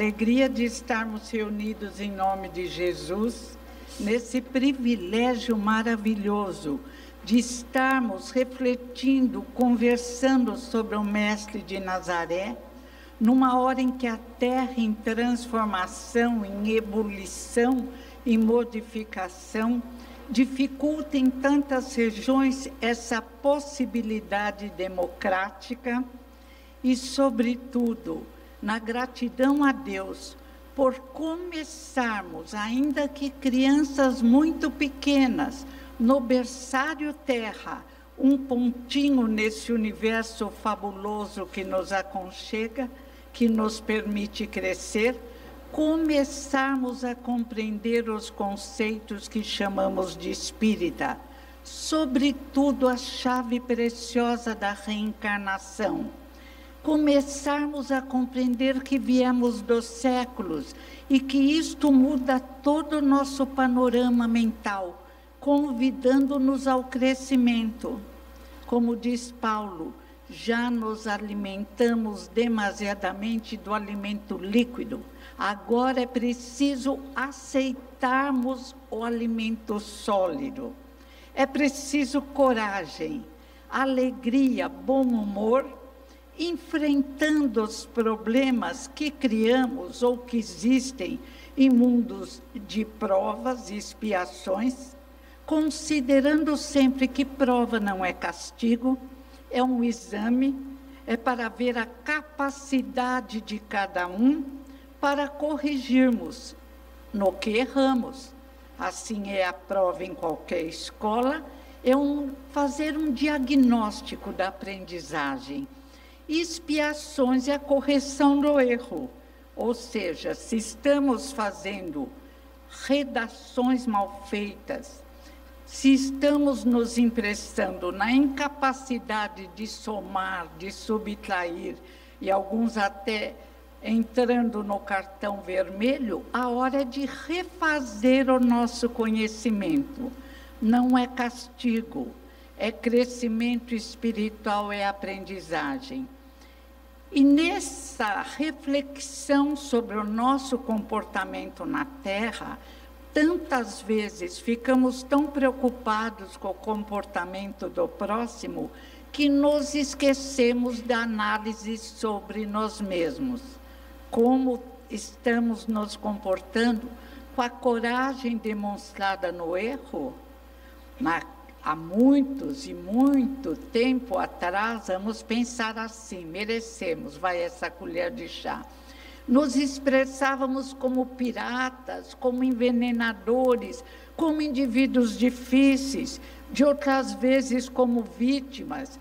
alegria de estarmos reunidos em nome de Jesus, nesse privilégio maravilhoso de estarmos refletindo, conversando sobre o Mestre de Nazaré, numa hora em que a Terra em transformação, em ebulição, em modificação, dificulta em tantas regiões essa possibilidade democrática e, sobretudo, na gratidão a Deus por começarmos, ainda que crianças muito pequenas, no berçário terra, um pontinho nesse universo fabuloso que nos aconchega, que nos permite crescer, começarmos a compreender os conceitos que chamamos de espírita, sobretudo a chave preciosa da reencarnação. Começarmos a compreender que viemos dos séculos e que isto muda todo o nosso panorama mental, convidando-nos ao crescimento. Como diz Paulo, já nos alimentamos demasiadamente do alimento líquido. Agora é preciso aceitarmos o alimento sólido. É preciso coragem, alegria, bom humor, enfrentando os problemas que criamos ou que existem em mundos de provas e expiações, considerando sempre que prova não é castigo, é um exame, é para ver a capacidade de cada um para corrigirmos no que erramos. Assim é a prova em qualquer escola, é fazer um diagnóstico da aprendizagem. Expiações é a correção do erro, ou seja, se estamos fazendo redações mal feitas, se estamos nos impressando na incapacidade de somar, de subtrair, e alguns até entrando no cartão vermelho, a hora é de refazer o nosso conhecimento. Não é castigo, é crescimento espiritual, é aprendizagem. E nessa reflexão sobre o nosso comportamento na Terra, tantas vezes ficamos tão preocupados com o comportamento do próximo que nos esquecemos da análise sobre nós mesmos. Como estamos nos comportando com a coragem demonstrada no erro? Há muitos e muito tempo atrás, vamos pensar assim, merecemos, vai essa colher de chá. Nos expressávamos como piratas, como envenenadores, como indivíduos difíceis, de outras vezes como vítimas,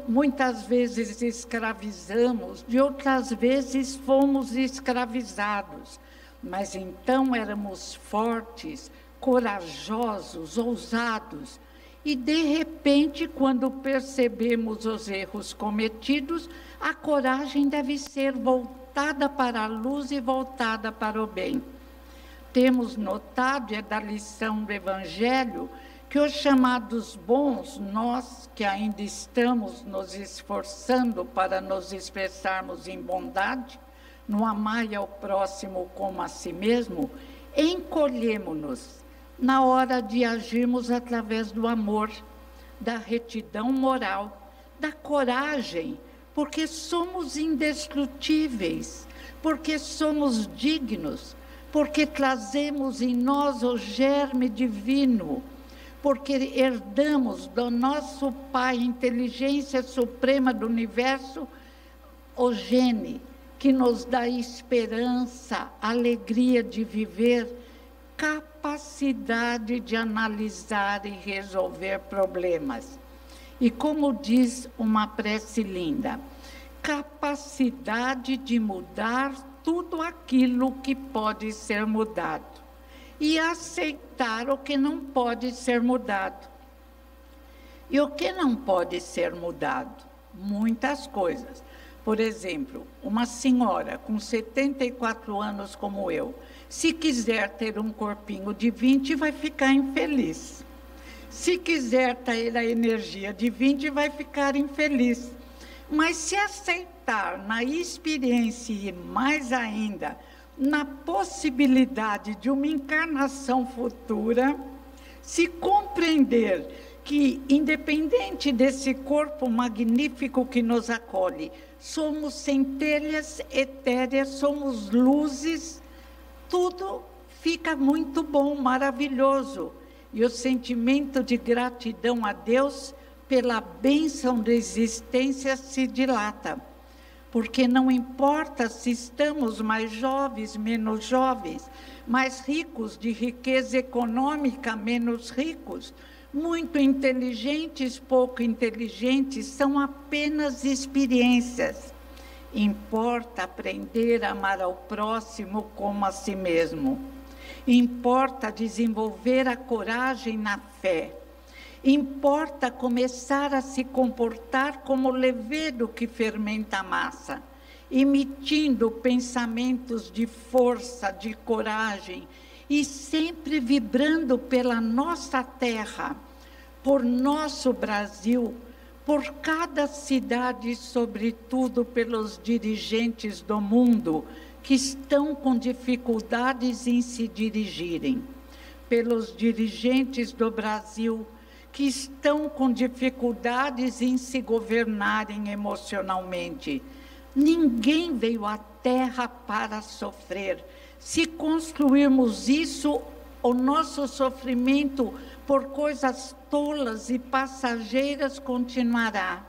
muitas vezes escravizamos, de outras vezes fomos escravizados. Mas então éramos fortes, corajosos, ousados. E, de repente, quando percebemos os erros cometidos, a coragem deve ser voltada para a luz e voltada para o bem. Temos notado, é da lição do Evangelho, que os chamados bons, nós que ainda estamos nos esforçando para nos expressarmos em bondade, no amar ao próximo como a si mesmo, encolhemos-nos na hora de agirmos através do amor, da retidão moral, da coragem, porque somos indestrutíveis, porque somos dignos, porque trazemos em nós o germe divino, porque herdamos do nosso Pai, inteligência suprema do universo, o gene que nos dá esperança, alegria de viver, capacidade de analisar e resolver problemas. E como diz uma prece linda, capacidade de mudar tudo aquilo que pode ser mudado e aceitar o que não pode ser mudado. E o que não pode ser mudado? Muitas coisas. Por exemplo, uma senhora com 74 anos como eu, se quiser ter um corpinho de 20, vai ficar infeliz. Se quiser ter a energia de 20, vai ficar infeliz. Mas se aceitar na experiência e mais ainda na possibilidade de uma encarnação futura, se compreender que, independente desse corpo magnífico que nos acolhe, somos centelhas etéreas, somos luzes, tudo fica muito bom, maravilhoso. E o sentimento de gratidão a Deus pela bênção da existência se dilata. Porque não importa se estamos mais jovens, menos jovens, mais ricos de riqueza econômica, menos ricos, muito inteligentes, pouco inteligentes, são apenas experiências. Importa aprender a amar ao próximo como a si mesmo. Importa desenvolver a coragem na fé. Importa começar a se comportar como o levedo que fermenta a massa, emitindo pensamentos de força, de coragem, e sempre vibrando pela nossa terra, por nosso Brasil, por cada cidade e, sobretudo, pelos dirigentes do mundo que estão com dificuldades em se dirigirem, pelos dirigentes do Brasil que estão com dificuldades em se governarem emocionalmente. Ninguém veio à Terra para sofrer. Se construirmos isso, o nosso sofrimento por coisas tolas e passageiras continuará.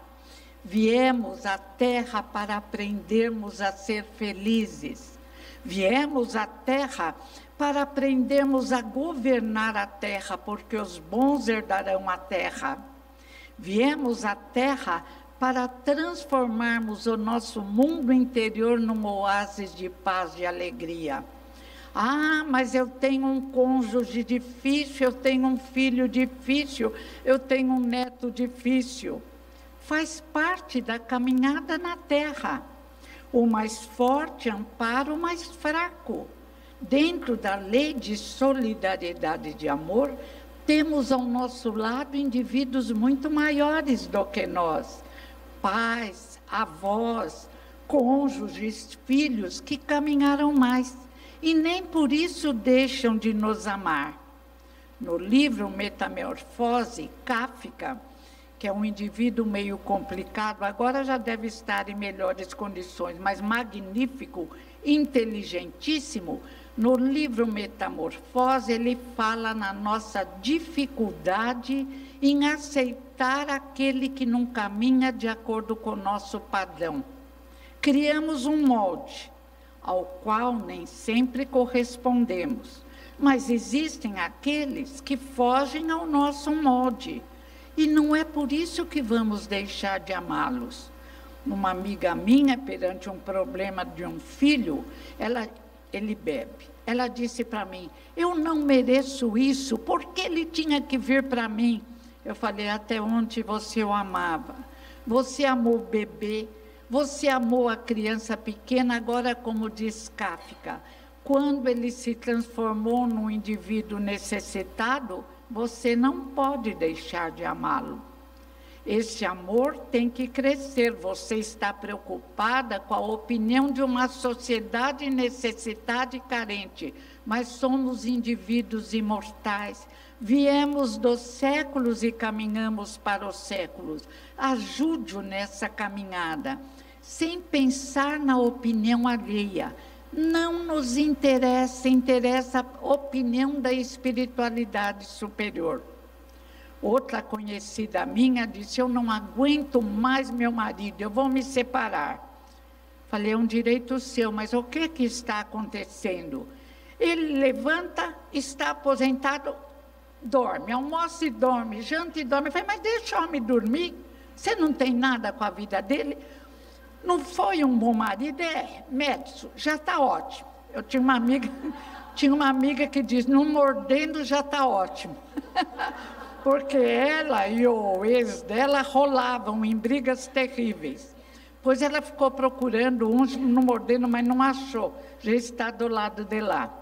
Viemos à Terra para aprendermos a ser felizes. Viemos à Terra para aprendermos a governar a terra, porque os bons herdarão a terra. Viemos à terra para transformarmos o nosso mundo interior num oásis de paz e alegria. Ah, mas eu tenho um cônjuge difícil, eu tenho um filho difícil, eu tenho um neto difícil. Faz parte da caminhada na terra. O mais forte ampara o mais fraco. Dentro da lei de solidariedade e de amor, temos ao nosso lado indivíduos muito maiores do que nós. Pais, avós, cônjuges, filhos que caminharam mais e nem por isso deixam de nos amar. No livro Metamorfose, Kafka, que é um indivíduo meio complicado, agora já deve estar em melhores condições, mas magnífico, inteligentíssimo, no livro Metamorfose, ele fala na nossa dificuldade em aceitar aquele que não caminha de acordo com o nosso padrão. Criamos um molde, ao qual nem sempre correspondemos, mas existem aqueles que fogem ao nosso molde, e não é por isso que vamos deixar de amá-los. Uma amiga minha, perante um problema de um filho, ele bebe. Ela disse para mim, eu não mereço isso, por que ele tinha que vir para mim? Eu falei, até onde você o amava? Você amou o bebê, você amou a criança pequena, agora como diz Kafka, quando ele se transformou num indivíduo necessitado, você não pode deixar de amá-lo. Esse amor tem que crescer. Você está preocupada com a opinião de uma sociedade necessitada e carente, mas somos indivíduos imortais. Viemos dos séculos e caminhamos para os séculos. Ajude-o nessa caminhada, sem pensar na opinião alheia. Não nos interessa a opinião da espiritualidade superior. Outra conhecida minha disse, eu não aguento mais meu marido, eu vou me separar. Falei, é um direito seu, mas o que está acontecendo? Ele levanta, está aposentado, dorme, almoça e dorme, janta e dorme. Eu falei, mas deixa o homem dormir, você não tem nada com a vida dele? Não foi um bom marido? É, médico, já está ótimo. Eu tinha uma amiga que diz, não mordendo já está ótimo. Porque ela e o ex dela rolavam em brigas terríveis. Pois ela ficou procurando uns, não mordendo, mas não achou. Já está do lado de lá.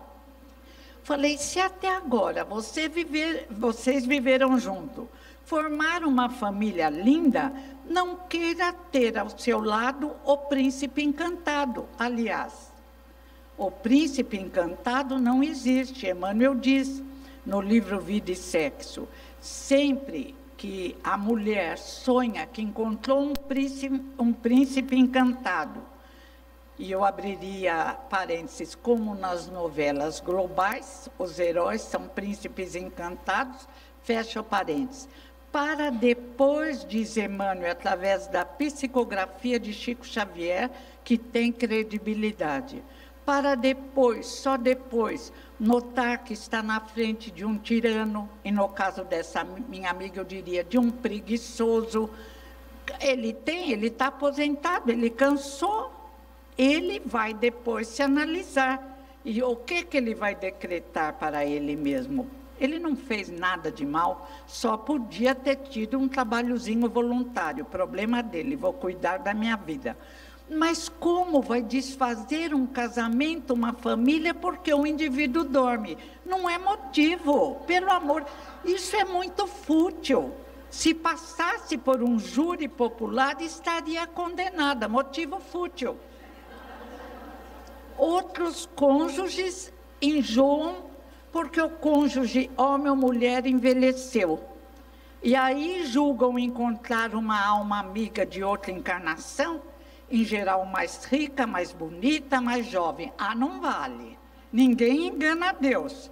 Falei, se até agora vocês viveram junto, formar uma família linda, não queira ter ao seu lado o príncipe encantado. Aliás, o príncipe encantado não existe. Emmanuel diz no livro Vida e Sexo, sempre que a mulher sonha que encontrou um príncipe encantado, e eu abriria parênteses, como nas novelas globais, os heróis são príncipes encantados, fecha o parênteses. Para depois, diz Emmanuel, através da psicografia de Chico Xavier, que tem credibilidade, para depois, só depois, notar que está na frente de um tirano, e no caso dessa minha amiga, eu diria, de um preguiçoso. Ele está aposentado, ele cansou, ele vai depois se analisar. E o que ele vai decretar para ele mesmo? Ele não fez nada de mal, só podia ter tido um trabalhozinho voluntário, problema dele, vou cuidar da minha vida. Mas como vai desfazer um casamento, uma família, porque o indivíduo dorme? Não é motivo, pelo amor, isso é muito fútil. Se passasse por um júri popular, estaria condenada, motivo fútil. Outros cônjuges enjoam porque o cônjuge, homem ou mulher, envelheceu. E aí julgam encontrar uma alma amiga de outra encarnação, em geral mais rica, mais bonita, mais jovem. Ah, não vale. Ninguém engana a Deus.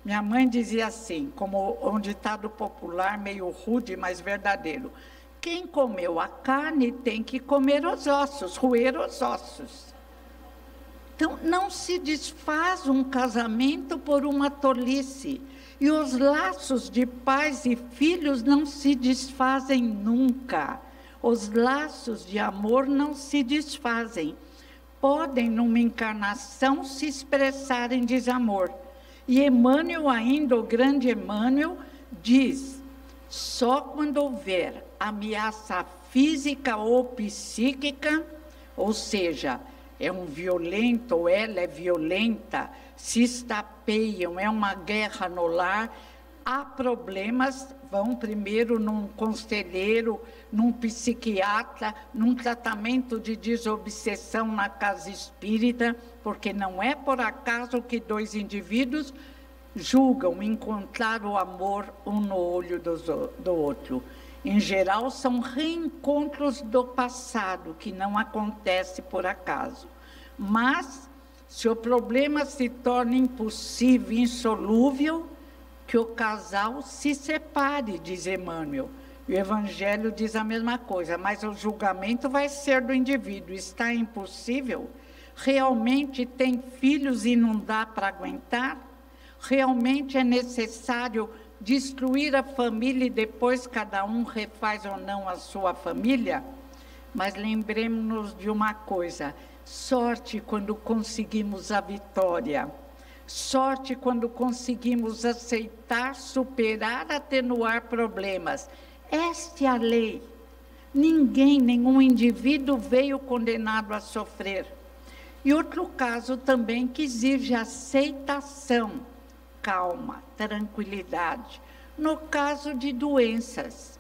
Minha mãe dizia assim, como um ditado popular, meio rude, mas verdadeiro. Quem comeu a carne tem que comer os ossos, roer os ossos. Então, não se desfaz um casamento por uma tolice. E os laços de pais e filhos não se desfazem nunca. Os laços de amor não se desfazem. Podem, numa encarnação, se expressar em desamor. E Emmanuel, ainda o grande Emmanuel, diz, só quando houver ameaça física ou psíquica, ou seja, é um violento ou ela é violenta, se estapeiam, é uma guerra no lar, há problemas, vão primeiro num conselheiro, num psiquiatra, num tratamento de desobsessão na casa espírita, porque não é por acaso que dois indivíduos julgam encontrar o amor um no olho do outro. Em geral, são reencontros do passado, que não acontece por acaso. Mas, se o problema se torna impossível, insolúvel, que o casal se separe, diz Emmanuel. O Evangelho diz a mesma coisa, mas o julgamento vai ser do indivíduo. Está impossível? Realmente tem filhos e não dá para aguentar? Realmente é necessário destruir a família e depois cada um refaz ou não a sua família? Mas lembremos-nos de uma coisa, sorte quando conseguimos a vitória, sorte quando conseguimos aceitar, superar, atenuar problemas. Esta é a lei. Ninguém, nenhum indivíduo veio condenado a sofrer. E outro caso também que exige aceitação, calma, tranquilidade. No caso de doenças,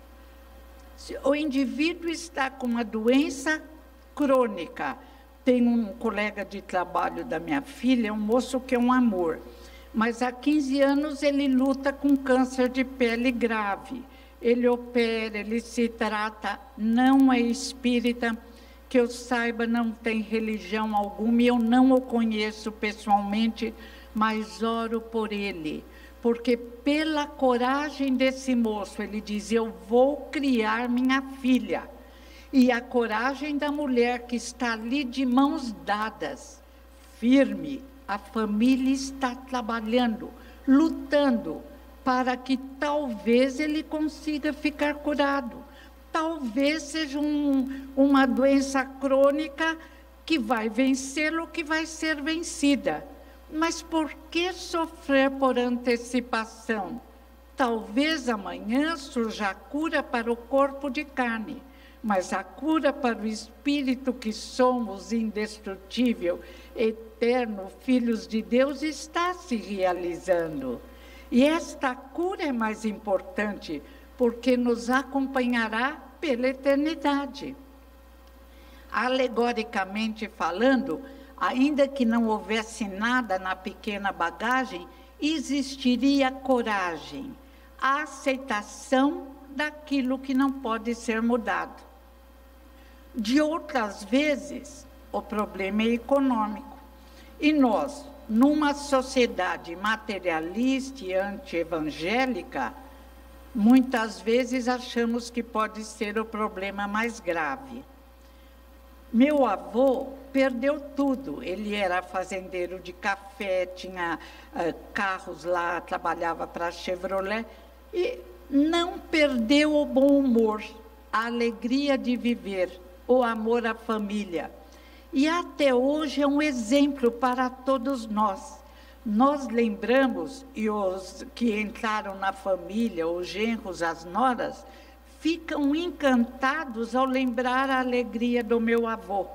se o indivíduo está com uma doença crônica, tem um colega de trabalho da minha filha, um moço que é um amor, mas há 15 anos ele luta com câncer de pele grave, ele opera, ele se trata, não é espírita, que eu saiba, não tem religião alguma, e eu não o conheço pessoalmente, mas oro por ele, porque pela coragem desse moço, ele diz, eu vou criar minha filha, e a coragem da mulher que está ali de mãos dadas, firme, a família está trabalhando, lutando, para que talvez ele consiga ficar curado, talvez seja uma doença crônica que vai vencê-lo, que vai ser vencida. Mas por que sofrer por antecipação? Talvez amanhã surja a cura para o corpo de carne, mas a cura para o espírito que somos, indestrutível, eterno, filhos de Deus, está se realizando. E esta cura é mais importante, porque nos acompanhará pela eternidade. Alegoricamente falando, ainda que não houvesse nada na pequena bagagem, existiria coragem, a aceitação daquilo que não pode ser mudado. De outras vezes, o problema é econômico. E nós, numa sociedade materialista e anti-evangélica, muitas vezes achamos que pode ser o problema mais grave. Meu avô perdeu tudo. Ele era fazendeiro de café, tinha carros lá, trabalhava para a Chevrolet, e não perdeu o bom humor, a alegria de viver, o amor à família. E até hoje é um exemplo para todos nós. Nós lembramos, e os que entraram na família, os genros, as noras, ficam encantados ao lembrar a alegria do meu avô.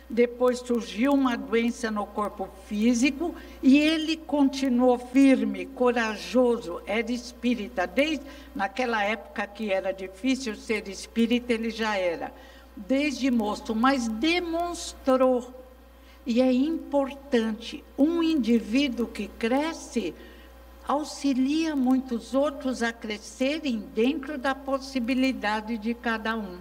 Depois surgiu uma doença no corpo físico e ele continuou firme, corajoso, era espírita. Desde naquela época que era difícil ser espírita, ele já era, desde moço, mas demonstrou. E é importante, um indivíduo que cresce auxilia muitos outros a crescerem dentro da possibilidade de cada um.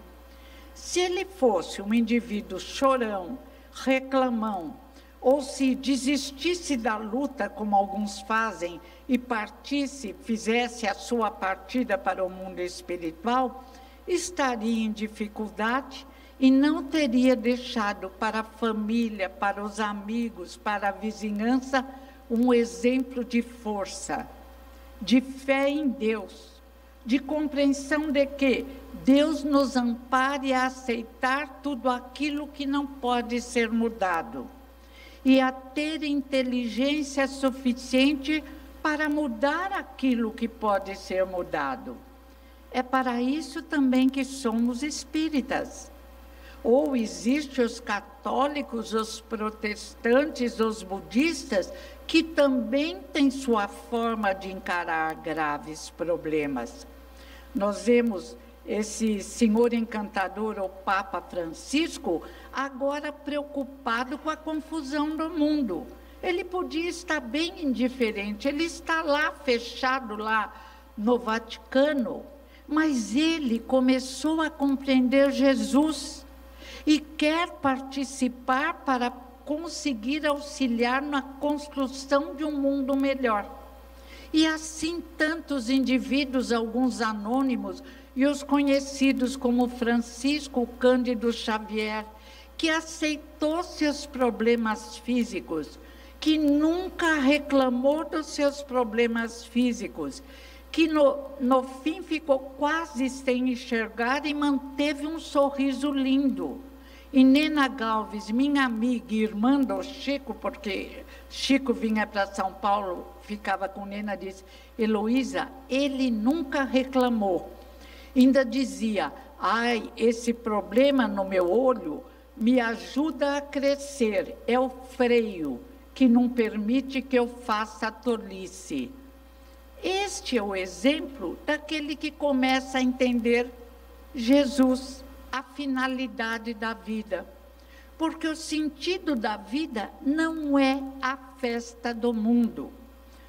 Se ele fosse um indivíduo chorão, reclamão, ou se desistisse da luta, como alguns fazem, e partisse, fizesse a sua partida para o mundo espiritual, estaria em dificuldade e não teria deixado para a família, para os amigos, para a vizinhança, um exemplo de força, de fé em Deus, de compreensão de que Deus nos ampare a aceitar tudo aquilo que não pode ser mudado e a ter inteligência suficiente para mudar aquilo que pode ser mudado. É para isso também que somos espíritas. Ou existem os católicos, os protestantes, os budistas, que também têm sua forma de encarar graves problemas. Nós vemos esse senhor encantador, o Papa Francisco, agora preocupado com a confusão do mundo. Ele podia estar bem indiferente, ele está lá, fechado lá no Vaticano, mas ele começou a compreender Jesus e quer participar para conseguir auxiliar na construção de um mundo melhor. E assim tantos indivíduos, alguns anônimos, e os conhecidos como Francisco Cândido Xavier, que aceitou seus problemas físicos, que nunca reclamou dos seus problemas físicos, que no fim ficou quase sem enxergar e manteve um sorriso lindo. E Nena Galves, minha amiga e irmã do Chico, porque Chico vinha para São Paulo, ficava com Nena, disse: Heloísa, ele nunca reclamou. Ainda dizia: ai, esse problema no meu olho me ajuda a crescer, é o freio que não permite que eu faça tolice. Este é o exemplo daquele que começa a entender Jesus, a finalidade da vida. Porque o sentido da vida não é a festa do mundo.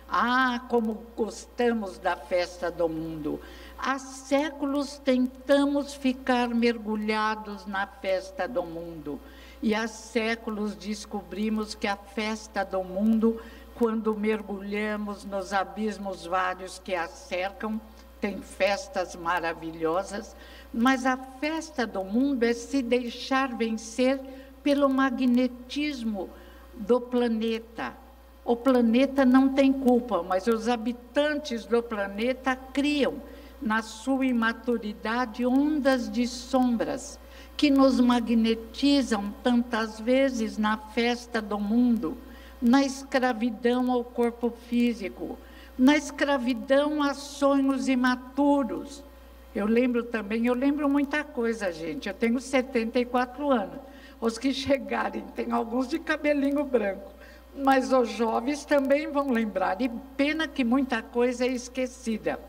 Ah, como gostamos da festa do mundo! Há séculos tentamos ficar mergulhados na festa do mundo. E há séculos descobrimos que a festa do mundo, quando mergulhamos nos abismos vários que a cercam, tem festas maravilhosas, mas a festa do mundo é se deixar vencer pelo magnetismo do planeta. O planeta não tem culpa, mas os habitantes do planeta criam, na sua imaturidade, ondas de sombras que nos magnetizam tantas vezes na festa do mundo, na escravidão ao corpo físico, na escravidão a sonhos imaturos. Eu lembro muita coisa, gente. Eu tenho 74 anos. Os que chegarem, tem alguns de cabelinho branco, mas os jovens também vão lembrar. E pena que muita coisa é esquecida.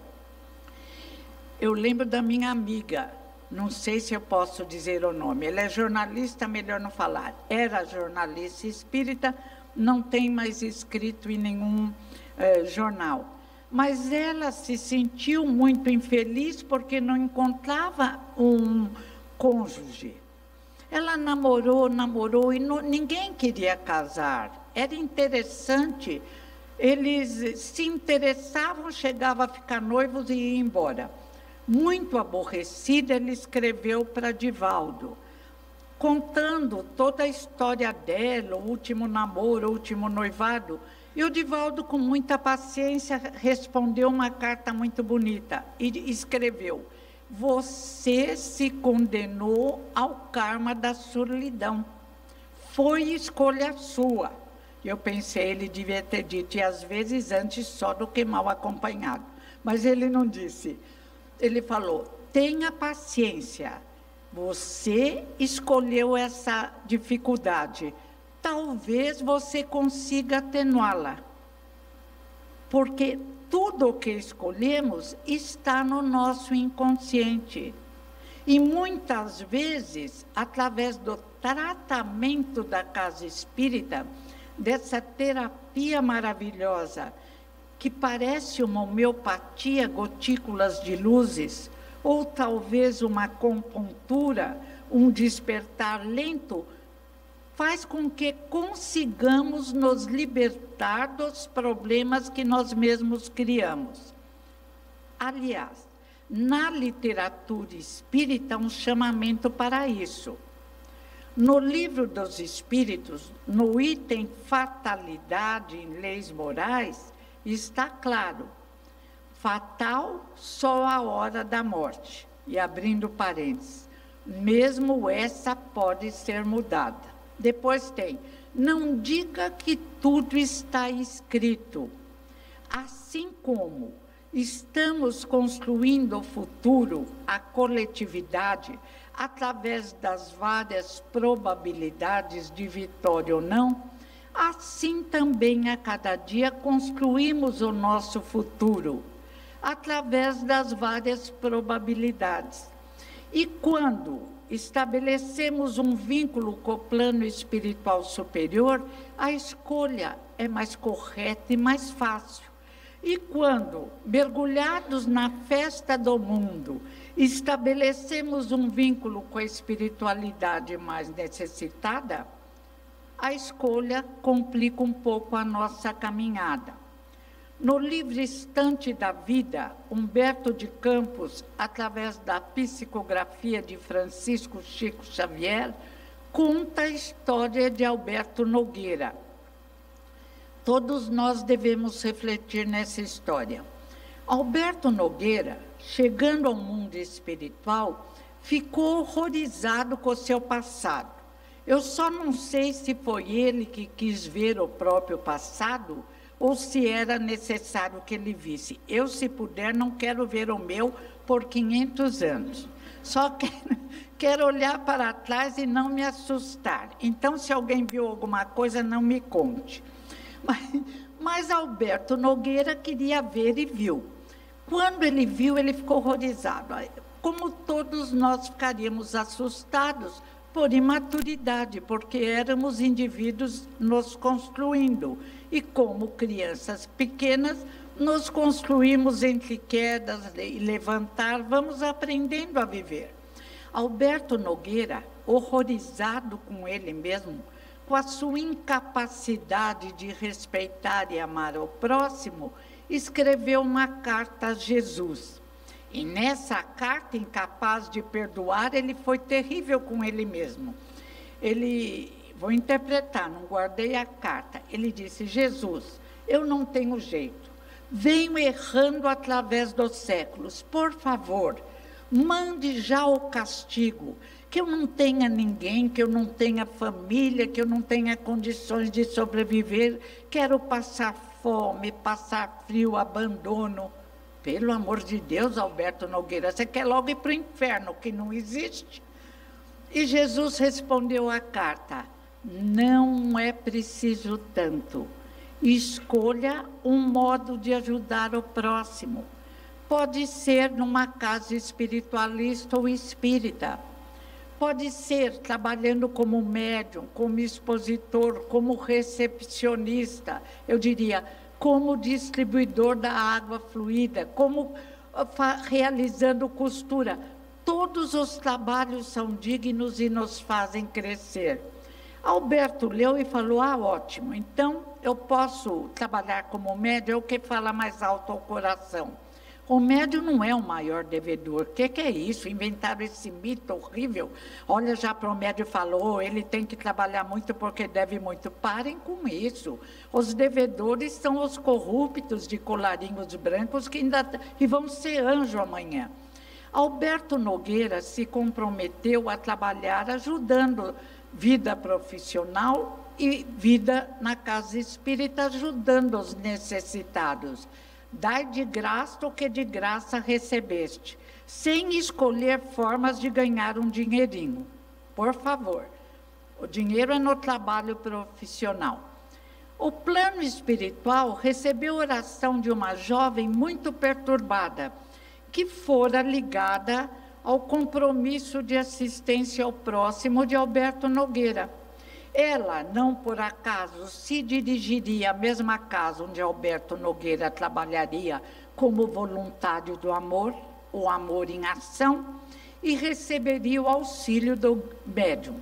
eu lembro da minha amiga, não sei se eu posso dizer o nome, ela é jornalista, melhor não falar, era jornalista espírita, não tem mais escrito em nenhum jornal. Mas ela se sentiu muito infeliz porque não encontrava um cônjuge. Ela namorou e ninguém queria casar. Era interessante, eles se interessavam, chegavam a ficar noivos e iam embora. Muito aborrecida, ele escreveu para Divaldo, contando toda a história dela, o último namoro, o último noivado. E o Divaldo, com muita paciência, respondeu uma carta muito bonita e escreveu: você se condenou ao karma da solidão. Foi escolha sua. Eu pensei, ele devia ter dito, e às vezes antes só do que mal acompanhado. Mas ele não disse. Ele falou: tenha paciência. Você escolheu essa dificuldade. Talvez você consiga atenuá-la, porque tudo o que escolhemos está no nosso inconsciente. E muitas vezes, através do tratamento da casa espírita, dessa terapia maravilhosa, que parece uma homeopatia, gotículas de luzes, ou talvez uma acupuntura, um despertar lento, faz com que consigamos nos libertar dos problemas que nós mesmos criamos. Aliás, na literatura espírita, um chamamento para isso. No Livro dos Espíritos, no item Fatalidade em Leis Morais, está claro: fatal só a hora da morte. E abrindo parênteses, mesmo essa pode ser mudada. Depois tem: não diga que tudo está escrito. Assim como estamos construindo o futuro, a coletividade, através das várias probabilidades de vitória ou não, assim também a cada dia construímos o nosso futuro, através das várias probabilidades. E quando estabelecemos um vínculo com o plano espiritual superior, a escolha é mais correta e mais fácil. E quando, mergulhados na festa do mundo, estabelecemos um vínculo com a espiritualidade mais necessitada, a escolha complica um pouco a nossa caminhada. No livro Estante da Vida, Humberto de Campos, através da psicografia de Francisco Chico Xavier, conta a história de Alberto Nogueira. Todos nós devemos refletir nessa história. Alberto Nogueira, chegando ao mundo espiritual, ficou horrorizado com o seu passado. Eu só não sei se foi ele que quis ver o próprio passado ou se era necessário que ele visse. Eu, se puder, não quero ver o meu por 500 anos. Só quero olhar para trás e não me assustar. Então, se alguém viu alguma coisa, não me conte. Mas Alberto Nogueira queria ver e viu. Quando ele viu, ele ficou horrorizado. Como todos nós ficaríamos assustados por imaturidade, porque éramos indivíduos nos construindo. E como crianças pequenas, nos construímos entre quedas e levantar, vamos aprendendo a viver. Alberto Nogueira, horrorizado com ele mesmo, com a sua incapacidade de respeitar e amar o próximo, escreveu uma carta a Jesus. E nessa carta, incapaz de perdoar, ele foi terrível com ele mesmo. Vou interpretar, não guardei a carta. Ele disse: Jesus, eu não tenho jeito. Venho errando através dos séculos. Por favor, mande já o castigo. Que eu não tenha ninguém, que eu não tenha família, que eu não tenha condições de sobreviver. Quero passar fome, passar frio, abandono. Pelo amor de Deus, Alberto Nogueira, você quer logo ir para o inferno, que não existe? E Jesus respondeu à carta: não é preciso tanto. Escolha um modo de ajudar o próximo. Pode ser numa casa espiritualista ou espírita. Pode ser trabalhando como médium, como expositor, como recepcionista, eu diria, como distribuidor da água fluida, como realizando costura. Todos os trabalhos são dignos e nos fazem crescer. Alberto leu e falou, ótimo, então eu posso trabalhar como médium, é o que fala mais alto ao coração. O médium não é o maior devedor. O que é isso? Inventaram esse mito horrível. Olha, já para o médium falou, ele tem que trabalhar muito porque deve muito. Parem com isso. Os devedores são os corruptos de colarinhos brancos que vão ser anjo amanhã. Alberto Nogueira se comprometeu a trabalhar ajudando vida profissional e vida na casa espírita, ajudando os necessitados. Dai de graça o que de graça recebeste, sem escolher formas de ganhar um dinheirinho. Por favor, o dinheiro é no trabalho profissional. O plano espiritual recebeu oração de uma jovem muito perturbada, que fora ligada ao compromisso de assistência ao próximo de Alberto Nogueira. Ela, não por acaso, se dirigiria à mesma casa onde Alberto Nogueira trabalharia como voluntário do amor, o amor em ação, e receberia o auxílio do médium.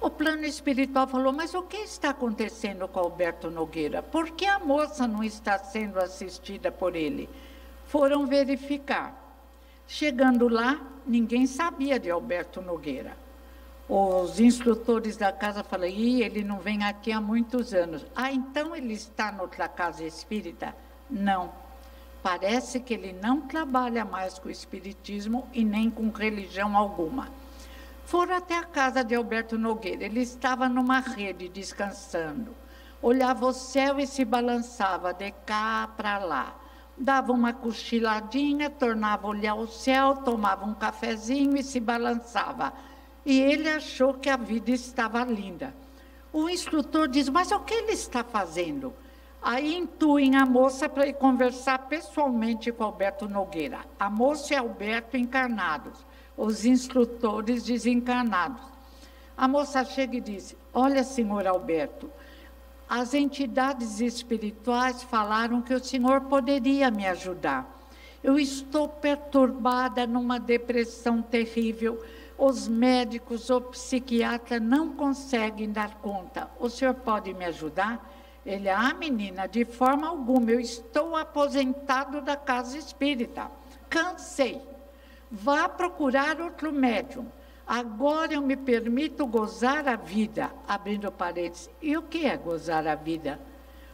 O plano espiritual falou, mas o que está acontecendo com Alberto Nogueira? Por que a moça não está sendo assistida por ele? Foram verificar. Chegando lá, ninguém sabia de Alberto Nogueira. Os instrutores da casa falaram, ele não vem aqui há muitos anos. Então ele está noutra casa espírita? Não. Parece que ele não trabalha mais com o espiritismo e nem com religião alguma. Foram até a casa de Alberto Nogueira. Ele estava numa rede, descansando. Olhava o céu e se balançava de cá para lá. Dava uma cochiladinha, tornava a olhar o céu, tomava um cafezinho e se balançava. E ele achou que a vida estava linda. O instrutor diz, mas o que ele está fazendo? Aí intuem a moça para ir conversar pessoalmente com Alberto Nogueira. A moça e Alberto encarnados, os instrutores desencarnados. A moça chega e diz, olha, senhor Alberto, as entidades espirituais falaram que o senhor poderia me ajudar. Eu estou perturbada numa depressão terrível. Os médicos ou psiquiatras não conseguem dar conta. O senhor pode me ajudar? Ele, menina, de forma alguma, eu estou aposentado da casa espírita. Cansei. Vá procurar outro médium. Agora eu me permito gozar a vida, abrindo parênteses. E o que é gozar a vida?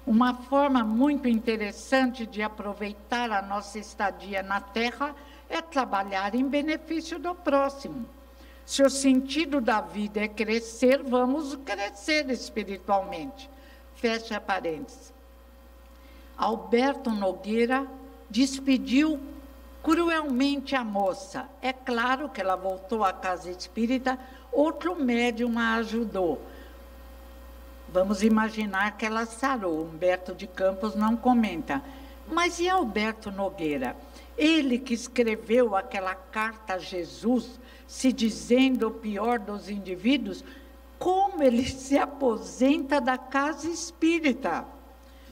Uma forma muito interessante de aproveitar a nossa estadia na Terra é trabalhar em benefício do próximo. Se o sentido da vida é crescer, vamos crescer espiritualmente. Fecha parênteses. Alberto Nogueira despediu cruelmente a moça. É claro que ela voltou à casa espírita, outro médium a ajudou. Vamos imaginar que ela sarou. Humberto de Campos não comenta. Mas e Alberto Nogueira? Ele que escreveu aquela carta a Jesus, se dizendo o pior dos indivíduos, como ele se aposenta da casa espírita?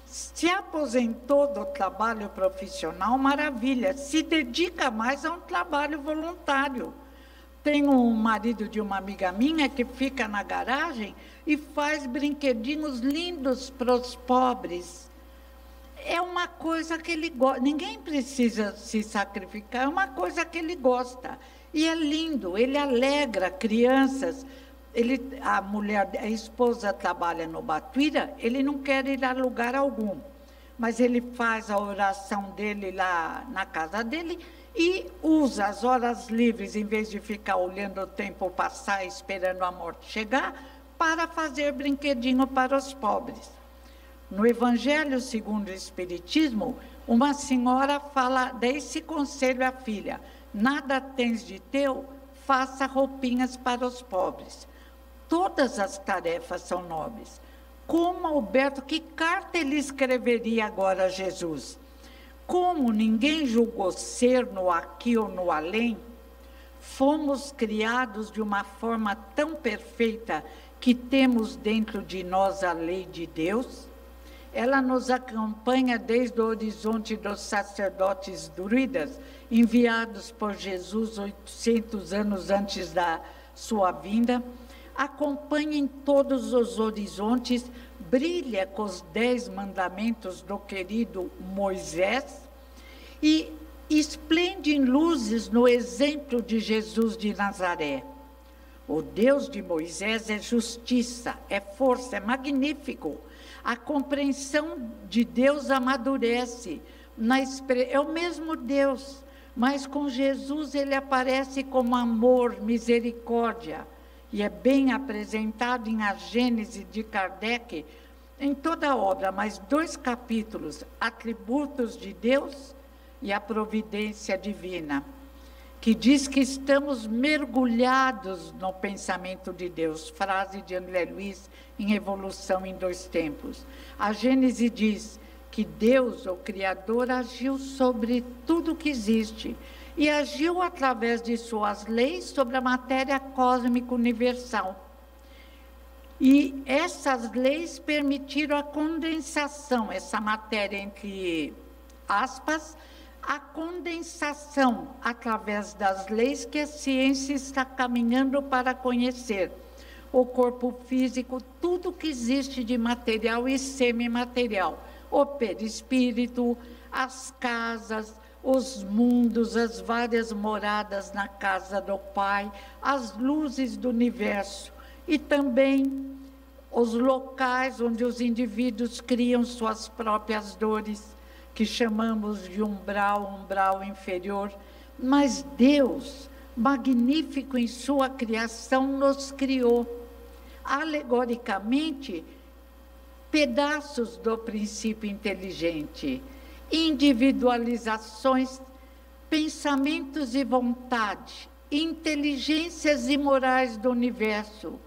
Se aposentou do trabalho profissional, maravilha, se dedica mais a um trabalho voluntário. Tem um marido de uma amiga minha que fica na garagem e faz brinquedinhos lindos para os pobres. É uma coisa que ele gosta, ninguém precisa se sacrificar, é uma coisa que ele gosta. E é lindo, ele alegra crianças. A esposa trabalha no Batuíra, ele não quer ir a lugar algum, mas ele faz a oração dele lá na casa dele e usa as horas livres, em vez de ficar olhando o tempo passar, esperando a morte chegar, para fazer brinquedinho para os pobres. No Evangelho segundo o Espiritismo, uma senhora fala, dá esse conselho à filha, nada tens de teu, faça roupinhas para os pobres. Todas as tarefas são nobres. Como Alberto, que carta ele escreveria agora a Jesus? como ninguém julgou ser no aqui ou no além, fomos criados de uma forma tão perfeita que temos dentro de nós a lei de Deus. Ela nos acompanha desde o horizonte dos sacerdotes druidas, enviados por Jesus 800 anos antes da sua vinda. Acompanha em todos os horizontes, brilha com os 10 mandamentos do querido Moisés e esplende em luzes no exemplo de Jesus de Nazaré. O Deus de Moisés é justiça, é força, é magnífico. A compreensão de Deus amadurece. É o mesmo Deus, mas com Jesus ele aparece como amor, misericórdia. E é bem apresentado em A Gênese de Kardec, em toda a obra, mas 2 capítulos, Atributos de Deus e a Providência Divina, que diz que estamos mergulhados no pensamento de Deus, frase de André Luiz, em Evolução em 2 Tempos. A Gênese diz que Deus, o Criador, agiu sobre tudo que existe, e agiu através de suas leis sobre a matéria cósmica universal. E essas leis permitiram a condensação, essa matéria entre aspas, a condensação através das leis que a ciência está caminhando para conhecer. O corpo físico, tudo que existe de material e semimaterial, o perispírito, as casas, os mundos, as várias moradas na casa do Pai, as luzes do universo e também os locais onde os indivíduos criam suas próprias dores, que chamamos de umbral inferior. Mas Deus, magnífico em sua criação, nos criou, alegoricamente, pedaços do princípio inteligente, individualizações, pensamentos e vontade, inteligências e morais do universo,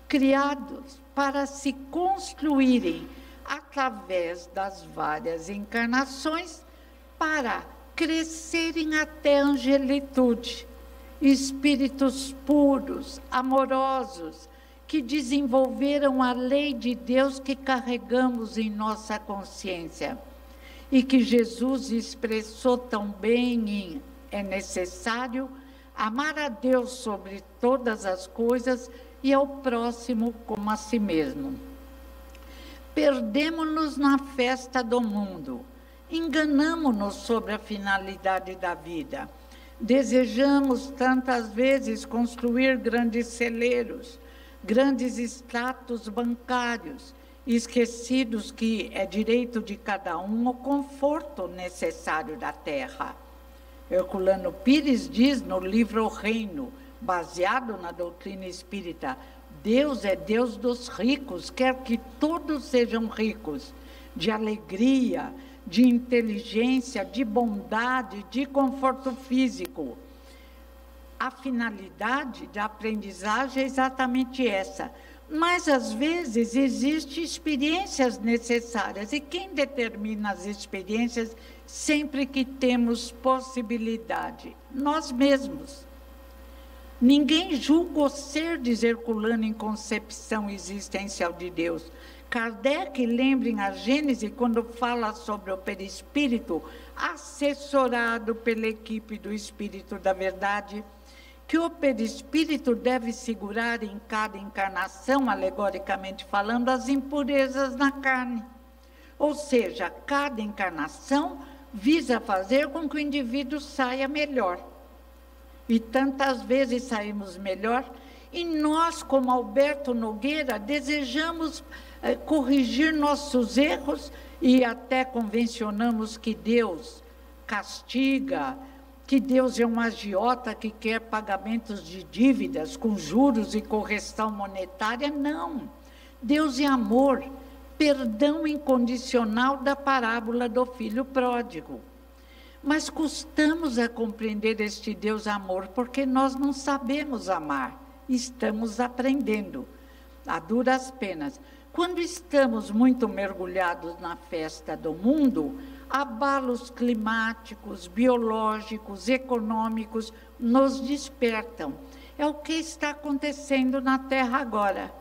criados para se construírem através das várias encarnações para crescerem até a angelitude, espíritos puros, amorosos, que desenvolveram a lei de Deus que carregamos em nossa consciência e que Jesus expressou tão bem em é necessário amar a Deus sobre todas as coisas e ao próximo como a si mesmo. Perdemos-nos na festa do mundo, enganamos-nos sobre a finalidade da vida, desejamos tantas vezes construir grandes celeiros, grandes extratos bancários, esquecidos que é direito de cada um o conforto necessário da terra. Herculano Pires diz no livro O Reino, baseado na doutrina espírita, Deus é Deus dos ricos, quer que todos sejam ricos, de alegria, de inteligência, de bondade, de conforto físico. A finalidade da aprendizagem é exatamente essa. Mas, às vezes, existem experiências necessárias. E quem determina as experiências sempre que temos possibilidade? Nós mesmos. Ninguém julga o ser, diz Herculano, em concepção existencial de Deus. Kardec lembra em A Gênese, quando fala sobre o perispírito, assessorado pela equipe do Espírito da Verdade, que o perispírito deve segurar em cada encarnação, alegoricamente falando, as impurezas na carne. Ou seja, cada encarnação visa fazer com que o indivíduo saia melhor. E tantas vezes saímos melhor, e nós, como Alberto Nogueira, desejamos corrigir nossos erros e até convencionamos que Deus castiga, que Deus é um agiota que quer pagamentos de dívidas com juros e correção monetária. Não, Deus é amor, perdão incondicional da parábola do filho pródigo. Mas custamos a compreender este Deus amor, porque nós não sabemos amar, estamos aprendendo, a duras penas. Quando estamos muito mergulhados na festa do mundo, abalos climáticos, biológicos, econômicos nos despertam. É o que está acontecendo na Terra agora.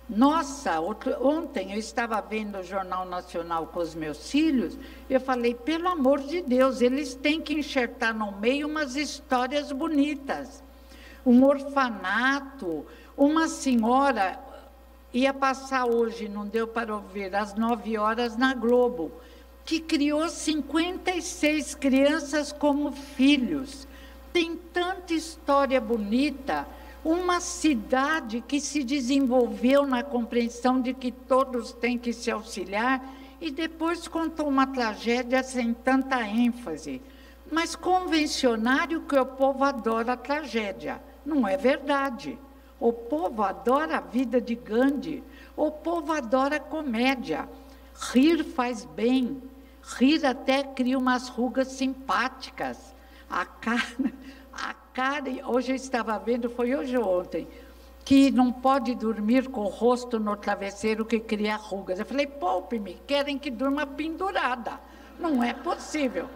Nossa, ontem eu estava vendo o Jornal Nacional com os meus filhos, eu falei, pelo amor de Deus, eles têm que enxertar no meio umas histórias bonitas. Um orfanato, uma senhora ia passar hoje, não deu para ouvir, às 9 horas na Globo, que criou 56 crianças como filhos. Tem tanta história bonita, uma cidade que se desenvolveu na compreensão de que todos têm que se auxiliar e depois contou uma tragédia sem tanta ênfase. Mas convencionário que o povo adora a tragédia. Não é verdade. O povo adora a vida de Gandhi. O povo adora a comédia. Rir faz bem. Rir até cria umas rugas simpáticas. A cara, hoje eu estava vendo, foi hoje ou ontem, que não pode dormir com o rosto no travesseiro que cria rugas. Eu falei, poupe-me, querem que durma pendurada. Não é possível.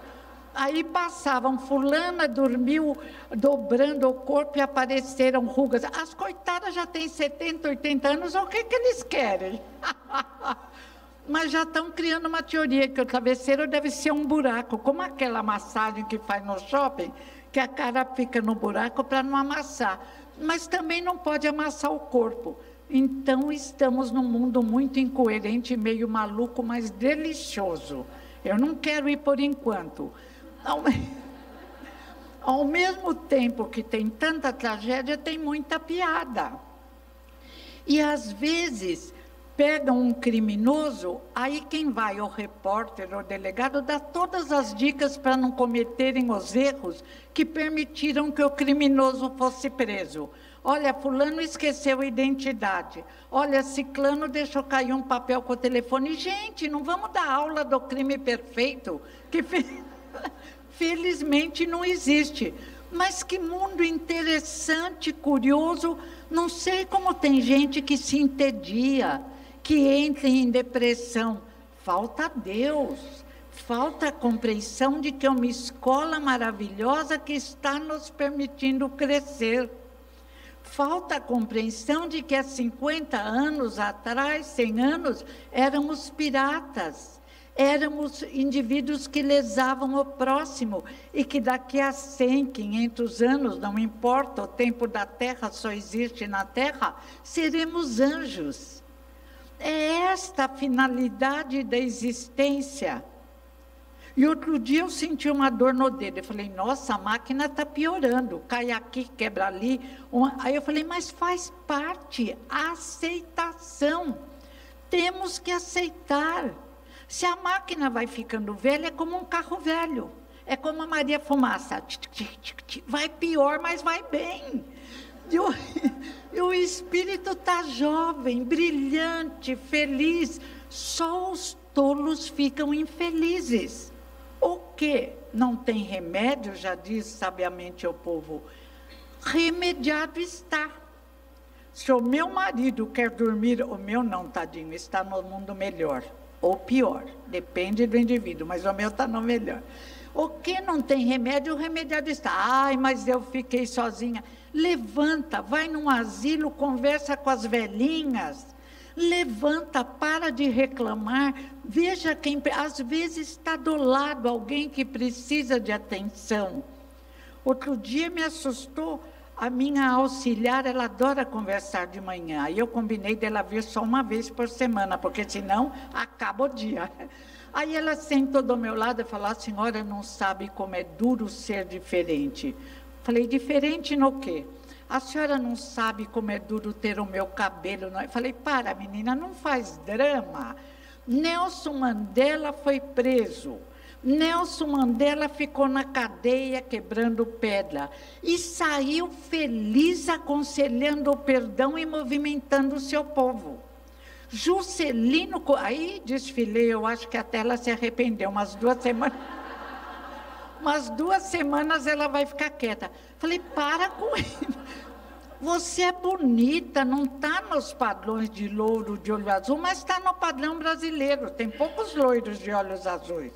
Aí passavam, fulana dormiu dobrando o corpo e apareceram rugas. As coitadas já têm 70, 80 anos, o que eles querem? Mas já estão criando uma teoria que o travesseiro deve ser um buraco, como aquela massagem que faz no shopping, que a cara fica no buraco para não amassar. Mas também não pode amassar o corpo. Então estamos num mundo muito incoerente, meio maluco, mas delicioso. Eu não quero ir por enquanto. Ao mesmo tempo que tem tanta tragédia, tem muita piada. E às vezes pegam um criminoso, aí quem vai, o repórter, o delegado, dá todas as dicas para não cometerem os erros que permitiram que o criminoso fosse preso. Olha, fulano esqueceu a identidade. Olha, ciclano deixou cair um papel com o telefone. Gente, não vamos dar aula do crime perfeito, que felizmente não existe. Mas que mundo interessante, curioso. Não sei como tem gente que se entedia, que entra em depressão. Falta Deus, falta a compreensão de que é uma escola maravilhosa que está nos permitindo crescer. Falta a compreensão de que há 50 anos atrás, 100 anos, éramos piratas. Éramos indivíduos que lesavam o próximo e que daqui a 100, 500 anos, não importa, o tempo da Terra só existe na Terra, seremos anjos. É esta a finalidade da existência. E outro dia eu senti uma dor no dedo. Eu falei, nossa, a máquina está piorando. Cai aqui, quebra ali. Aí eu falei, mas faz parte, a aceitação. Temos que aceitar. Se a máquina vai ficando velha, é como um carro velho. É como a Maria Fumaça. Vai pior, mas vai bem. E o espírito está jovem, brilhante, feliz. Só os tolos ficam infelizes. O que não tem remédio, já diz sabiamente o povo, remediado está. Se o meu marido quer dormir, o meu não, tadinho, está no mundo melhor, ou pior, depende do indivíduo, mas o meu está no melhor. O que não tem remédio, o remediado está. Ai, mas eu fiquei sozinha. Levanta, vai num asilo, conversa com as velhinhas. Levanta, para de reclamar. Veja quem, às vezes está do lado alguém que precisa de atenção. Outro dia me assustou, a minha auxiliar, ela adora conversar de manhã. Aí eu combinei dela vir só uma vez por semana, porque senão acaba o dia. Aí ela sentou do meu lado e falou, a senhora não sabe como é duro ser diferente. Falei, diferente no quê? A senhora não sabe como é duro ter o meu cabelo. Não? Falei, para menina, não faz drama. Nelson Mandela foi preso. Nelson Mandela ficou na cadeia quebrando pedra. E saiu feliz aconselhando o perdão e movimentando o seu povo. Juscelino, aí desfilei, eu acho que até ela se arrependeu, umas 2 semanas. Umas 2 semanas ela vai ficar quieta. Falei, para com ele. Você é bonita, não está nos padrões de louro, de olho azul, mas está no padrão brasileiro. Tem poucos loiros de olhos azuis.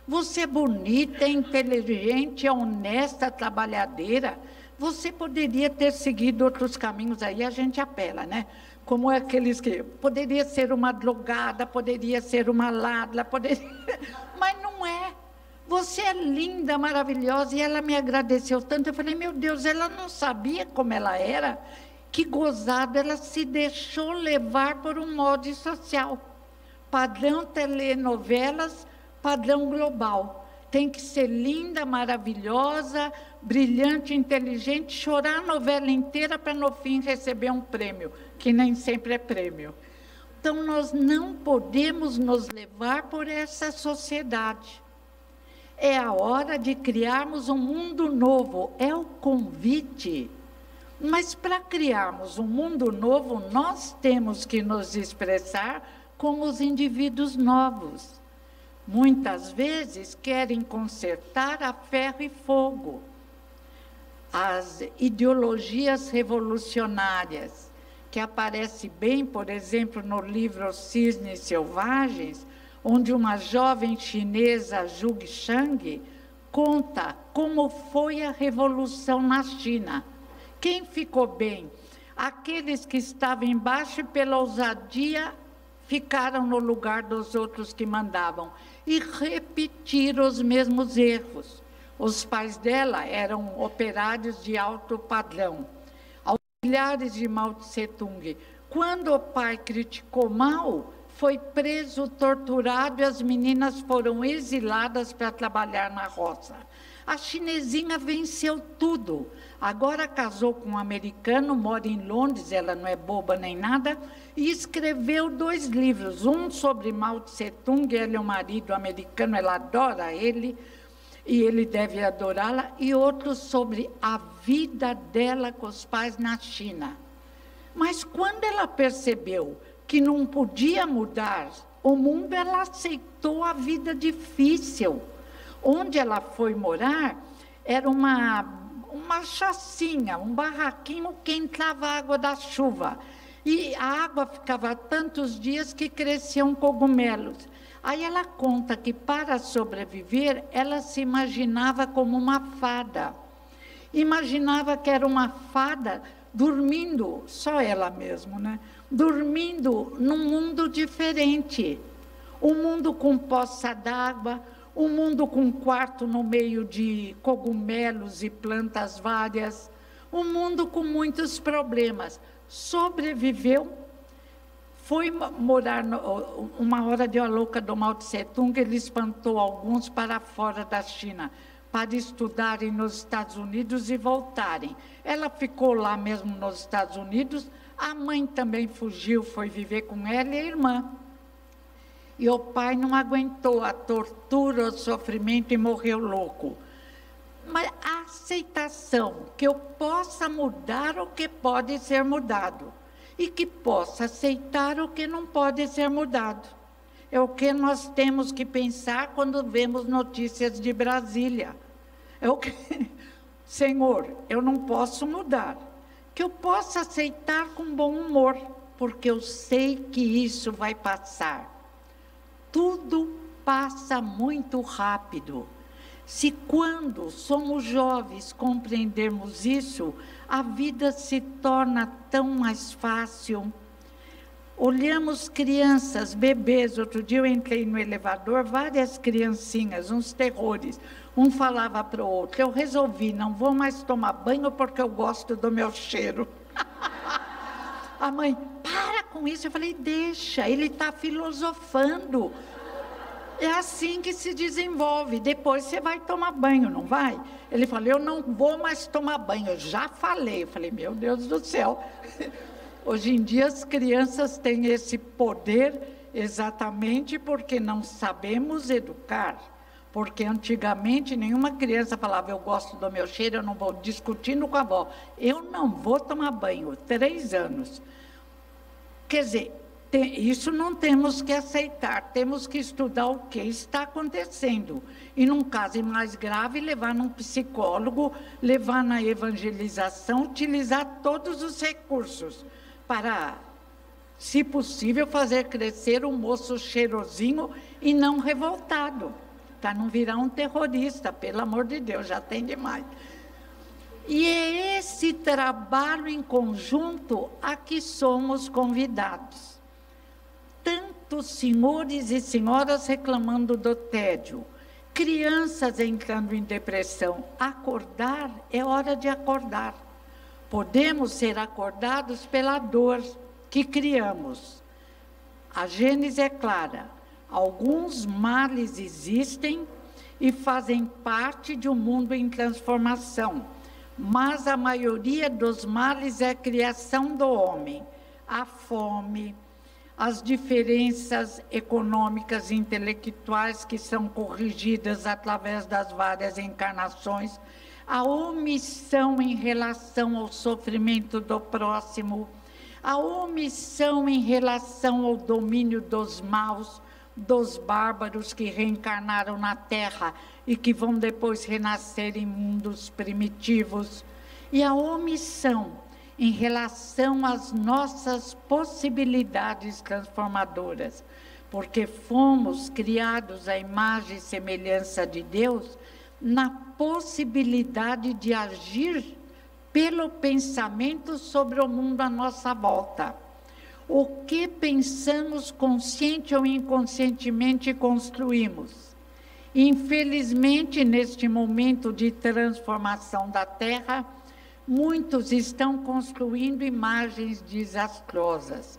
Você é bonita, é inteligente, é honesta, trabalhadeira. Você poderia ter seguido outros caminhos, aí a gente apela, né? Como aqueles que... Poderia ser uma drogada, poderia ser uma ladra, poderia... Mas não é. Você é linda, maravilhosa, e ela me agradeceu tanto. Eu falei, meu Deus, ela não sabia como ela era, que gozada, ela se deixou levar por um molde social. Padrão telenovelas, padrão global. Tem que ser linda, maravilhosa, brilhante, inteligente, chorar a novela inteira para no fim receber um prêmio, que nem sempre é prêmio. Então, nós não podemos nos levar por essa sociedade. É a hora de criarmos um mundo novo, é o convite. Mas para criarmos um mundo novo, nós temos que nos expressar como os indivíduos novos. Muitas vezes querem consertar a ferro e fogo. As ideologias revolucionárias, que aparece bem, por exemplo, no livro Os Cisnes Selvagens, onde uma jovem chinesa, Zhu Shang, conta como foi a revolução na China. Quem ficou bem? Aqueles que estavam embaixo e pela ousadia ficaram no lugar dos outros que mandavam e repetiram os mesmos erros. Os pais dela eram operários de alto padrão, auxiliares de Mao Tse-tung. Quando o pai criticou Mao, foi preso, torturado e as meninas foram exiladas para trabalhar na roça. A chinesinha venceu tudo. Agora casou com um americano, mora em Londres, ela não é boba nem nada, e escreveu 2 livros, um sobre Mao Tse-tung, ele é um marido americano, ela adora ele, e ele deve adorá-la, e outro sobre a vida dela com os pais na China. Mas quando ela percebeu que não podia mudar o mundo, ela aceitou a vida difícil. Onde ela foi morar, era uma chacinha, um barraquinho que entrava água da chuva. E a água ficava tantos dias que cresciam cogumelos. Aí ela conta que, para sobreviver, ela se imaginava como uma fada. Imaginava que era uma fada dormindo, só ela mesma, né? Dormindo num mundo diferente. Um mundo com poça d'água, um mundo com um quarto no meio de cogumelos e plantas várias, um mundo com muitos problemas. Sobreviveu, foi morar, uma hora deu a louca do Mao Tse-tung, ele espantou alguns para fora da China, para estudarem nos Estados Unidos e voltarem. Ela ficou lá mesmo nos Estados Unidos, a mãe também fugiu, foi viver com ela e a irmã. E o pai não aguentou a tortura, o sofrimento e morreu louco. Mas a aceitação que eu possa mudar o que pode ser mudado e que possa aceitar o que não pode ser mudado. É o que nós temos que pensar quando vemos notícias de Brasília. É o que, Senhor, eu não posso mudar, que eu possa aceitar com bom humor, porque eu sei que isso vai passar. Tudo passa muito rápido. Se quando somos jovens compreendermos isso, a vida se torna tão mais fácil. Olhamos crianças, bebês, outro dia eu entrei no elevador, várias criancinhas, uns terrores. Um falava para o outro, eu resolvi, não vou mais tomar banho porque eu gosto do meu cheiro. A mãe, para com isso. Eu falei, deixa, ele está filosofando. É assim que se desenvolve. Depois você vai tomar banho, não vai? Ele falou, eu não vou mais tomar banho. Eu já falei. Eu falei, meu Deus do céu. Hoje em dia as crianças têm esse poder exatamente porque não sabemos educar. Porque antigamente nenhuma criança falava, eu gosto do meu cheiro, eu não vou, discutindo com a avó. Eu não vou tomar banho, 3 anos. Quer dizer, isso não temos que aceitar, temos que estudar o que está acontecendo. E num caso mais grave, levar num psicólogo, levar na evangelização, utilizar todos os recursos para, se possível, fazer crescer um moço cheirosinho e não revoltado. para não virar um terrorista, pelo amor de Deus, já tem demais. E é esse trabalho em conjunto a que somos convidados. Tantos senhores e senhoras reclamando do tédio, crianças entrando em depressão. Acordar é hora de acordar. Podemos ser acordados pela dor que criamos. A Gênese é clara. Alguns males existem e fazem parte de um mundo em transformação, mas a maioria dos males é criação do homem. A fome, as diferenças econômicas e intelectuais que são corrigidas através das várias encarnações, a omissão em relação ao sofrimento do próximo, a omissão em relação ao domínio dos maus, dos bárbaros que reencarnaram na Terra e que vão depois renascer em mundos primitivos, e a omissão em relação às nossas possibilidades transformadoras, porque fomos criados à imagem e semelhança de Deus, na possibilidade de agir pelo pensamento sobre o mundo à nossa volta. O que pensamos consciente ou inconscientemente construímos. Infelizmente, neste momento de transformação da Terra, muitos estão construindo imagens desastrosas.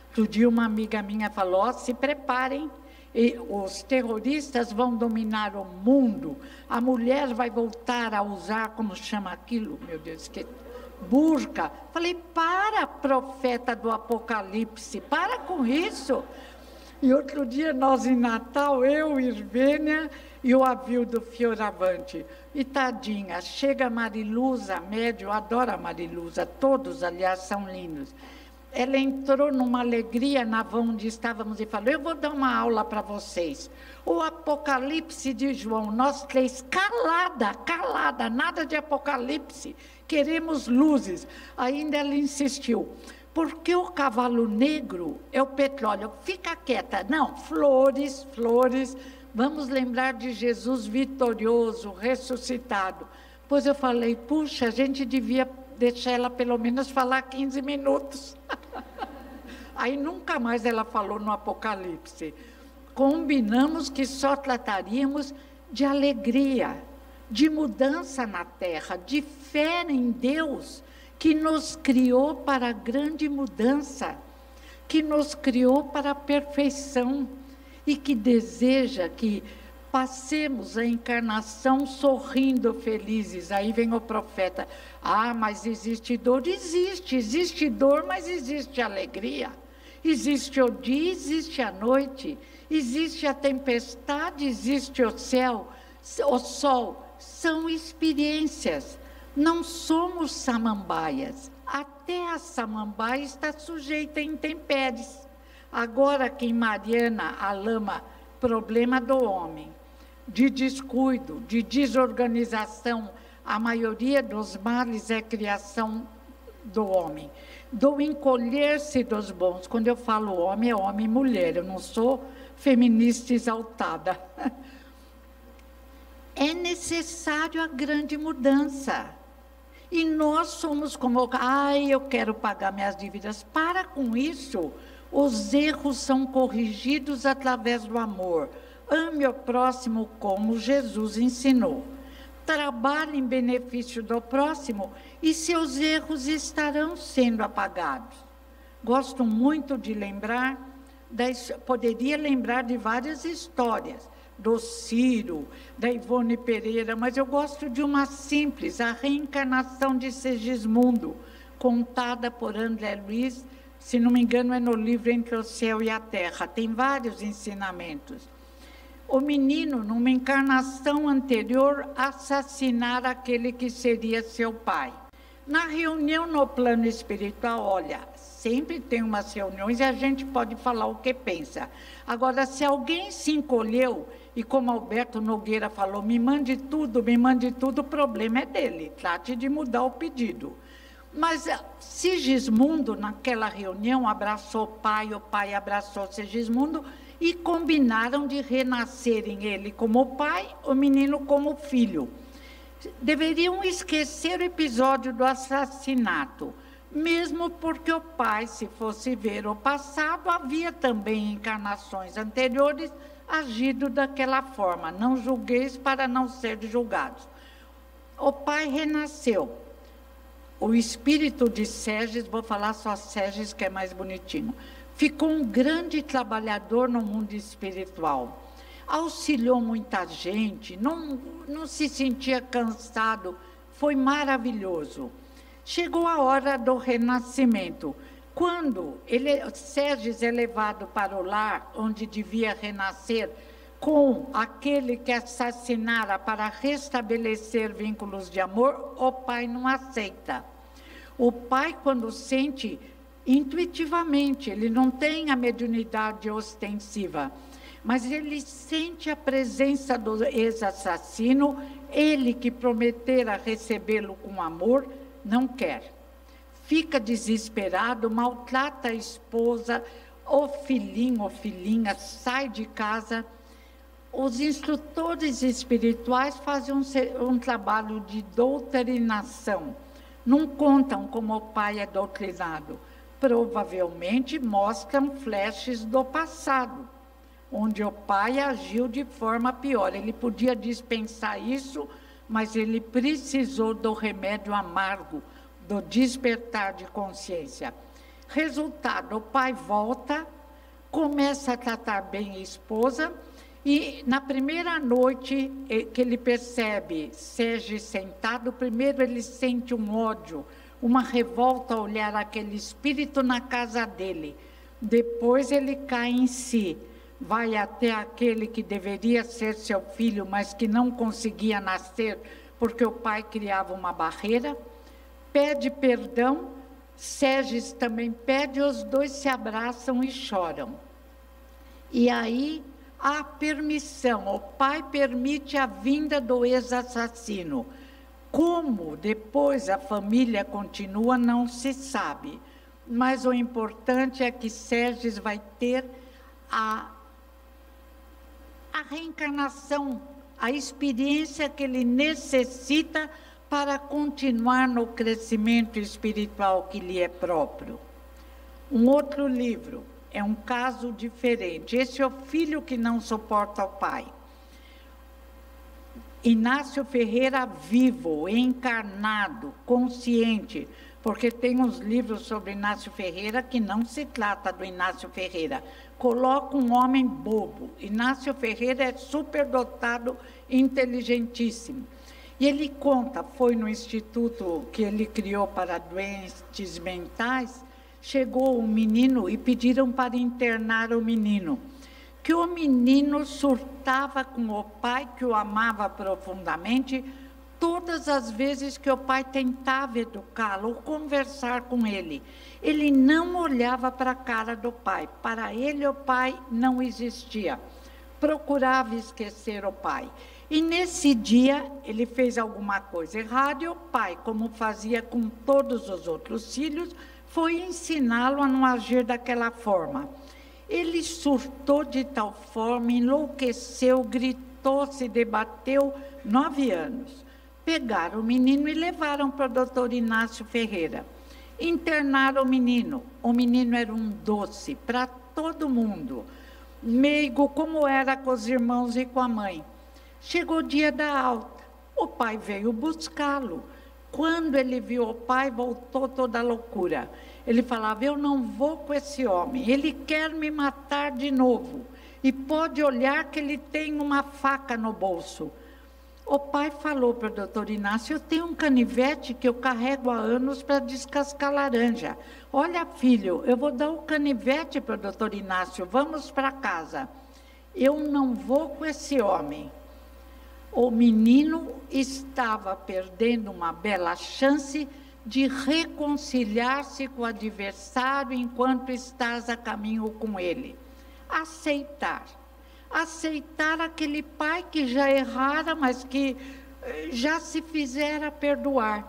Outro dia uma amiga minha falou, oh, se preparem, os terroristas vão dominar o mundo, a mulher vai voltar a usar, como chama aquilo, meu Deus, que burca. Falei, para, profeta do Apocalipse, para com isso. E outro dia nós em Natal, eu, Irvênia e o Avildo Fioravante. E tadinha, chega a Mariluza, médio, eu adoro a Mariluza, todos, aliás, são lindos. Ela entrou numa alegria na van onde estávamos e falou, eu vou dar uma aula para vocês. O Apocalipse de João, nós três, calada, nada de Apocalipse, queremos luzes. Ainda ela insistiu, porque o cavalo negro é o petróleo, fica quieta, não, flores, vamos lembrar de Jesus vitorioso, ressuscitado. Pois eu falei, puxa, a gente devia deixar ela pelo menos falar 15 minutos. Aí nunca mais ela falou no Apocalipse. Combinamos que só trataríamos de alegria, de mudança na Terra, de fé em Deus, que nos criou para a grande mudança, que nos criou para a perfeição e que deseja que passemos a encarnação sorrindo felizes. Aí vem o profeta, ah, mas existe dor? Existe dor, mas existe alegria. Existe o dia, existe a noite, existe a tempestade, existe o céu, o sol. São experiências, não somos samambaias. Até a samambaia está sujeita a intempéries. Agora aqui em Mariana, a lama, problema do homem, de descuido, de desorganização, a maioria dos males é criação do homem, do encolher-se dos bons. Quando eu falo homem, é homem e mulher, eu não sou feminista exaltada. É necessário a grande mudança. E nós somos como, ai, eu quero pagar minhas dívidas. Para com isso, os erros são corrigidos através do amor. Ame o próximo como Jesus ensinou. Trabalhe em benefício do próximo e seus erros estarão sendo apagados. Gosto muito de lembrar, poderia lembrar de várias histórias, do Ciro, da Ivone Pereira, mas eu gosto de uma simples, a reencarnação de Segismundo, contada por André Luiz, se não me engano é no livro Entre o Céu e a Terra, tem vários ensinamentos. O menino, numa encarnação anterior, assassinara aquele que seria seu pai. Na reunião no plano espiritual, olha, sempre tem umas reuniões e a gente pode falar o que pensa. Agora, se alguém se encolheu, e como Alberto Nogueira falou, me mande tudo, o problema é dele, trate de mudar o pedido. Mas Sigismundo, naquela reunião, abraçou o pai abraçou Sigismundo, e combinaram de renascerem ele como pai, o menino como filho. Deveriam esquecer o episódio do assassinato, mesmo porque o pai, se fosse ver o passado, havia também em encarnações anteriores agido daquela forma. Não julgueis para não ser julgados. O pai renasceu. O espírito de Sérgis, vou falar só Sérgis, que é mais bonitinho, ficou um grande trabalhador no mundo espiritual. Auxiliou muita gente, não se sentia cansado, foi maravilhoso. Chegou a hora do renascimento. Quando Sérgis é levado para o lar, onde devia renascer, com aquele que assassinara para restabelecer vínculos de amor, o pai não aceita. O pai, quando sente intuitivamente, ele não tem a mediunidade ostensiva, mas ele sente a presença do ex-assassino, ele que prometera recebê-lo com amor, não quer. Fica desesperado, maltrata a esposa, o filhinho ou filhinha sai de casa. Os instrutores espirituais fazem um trabalho de doutrinação. Não contam como o pai é doutrinado. Provavelmente mostram flashes do passado, onde o pai agiu de forma pior. Ele podia dispensar isso, mas ele precisou do remédio amargo, do despertar de consciência. Resultado, o pai volta, começa a tratar bem a esposa, e na primeira noite que ele percebe Sérgio sentado, primeiro ele sente um ódio, uma revolta ao olhar aquele espírito na casa dele. Depois ele cai em si, vai até aquele que deveria ser seu filho, mas que não conseguia nascer, porque o pai criava uma barreira, pede perdão, Sérgio também pede, os dois se abraçam e choram. E aí há permissão, o pai permite a vinda do ex-assassino. Como depois a família continua, não se sabe. Mas o importante é que Sérgio vai ter a reencarnação, a experiência que ele necessita para continuar no crescimento espiritual que lhe é próprio. Um outro livro, é um caso diferente. Esse é o filho que não suporta o pai. Inácio Ferreira vivo, encarnado, consciente, porque tem uns livros sobre Inácio Ferreira que não se trata do Inácio Ferreira. Coloca um homem bobo. Inácio Ferreira é superdotado, inteligentíssimo. E ele conta, foi no instituto que ele criou para doentes mentais, chegou um menino e pediram para internar o menino. Que o menino surtava com o pai, que o amava profundamente, todas as vezes que o pai tentava educá-lo ou conversar com ele. Ele não olhava para a cara do pai. Para ele, o pai não existia. Procurava esquecer o pai. E nesse dia, ele fez alguma coisa errada, e o pai, como fazia com todos os outros filhos, foi ensiná-lo a não agir daquela forma. Ele surtou de tal forma, enlouqueceu, gritou, se debateu, 9 anos. Pegaram o menino e levaram para o doutor Inácio Ferreira. Internaram o menino era um doce para todo mundo, meigo como era com os irmãos e com a mãe. Chegou o dia da alta, o pai veio buscá-lo. Quando ele viu o pai, voltou toda a loucura. Ele falava, eu não vou com esse homem, ele quer me matar de novo. E pode olhar que ele tem uma faca no bolso. O pai falou para o doutor Inácio, eu tenho um canivete que eu carrego há anos para descascar laranja. Olha, filho, eu vou dar o canivete para o doutor Inácio, vamos para casa. Eu não vou com esse homem. O menino estava perdendo uma bela chance de reconciliar-se com o adversário enquanto estás a caminho com ele. Aceitar aquele pai que já errara, mas que já se fizera perdoar.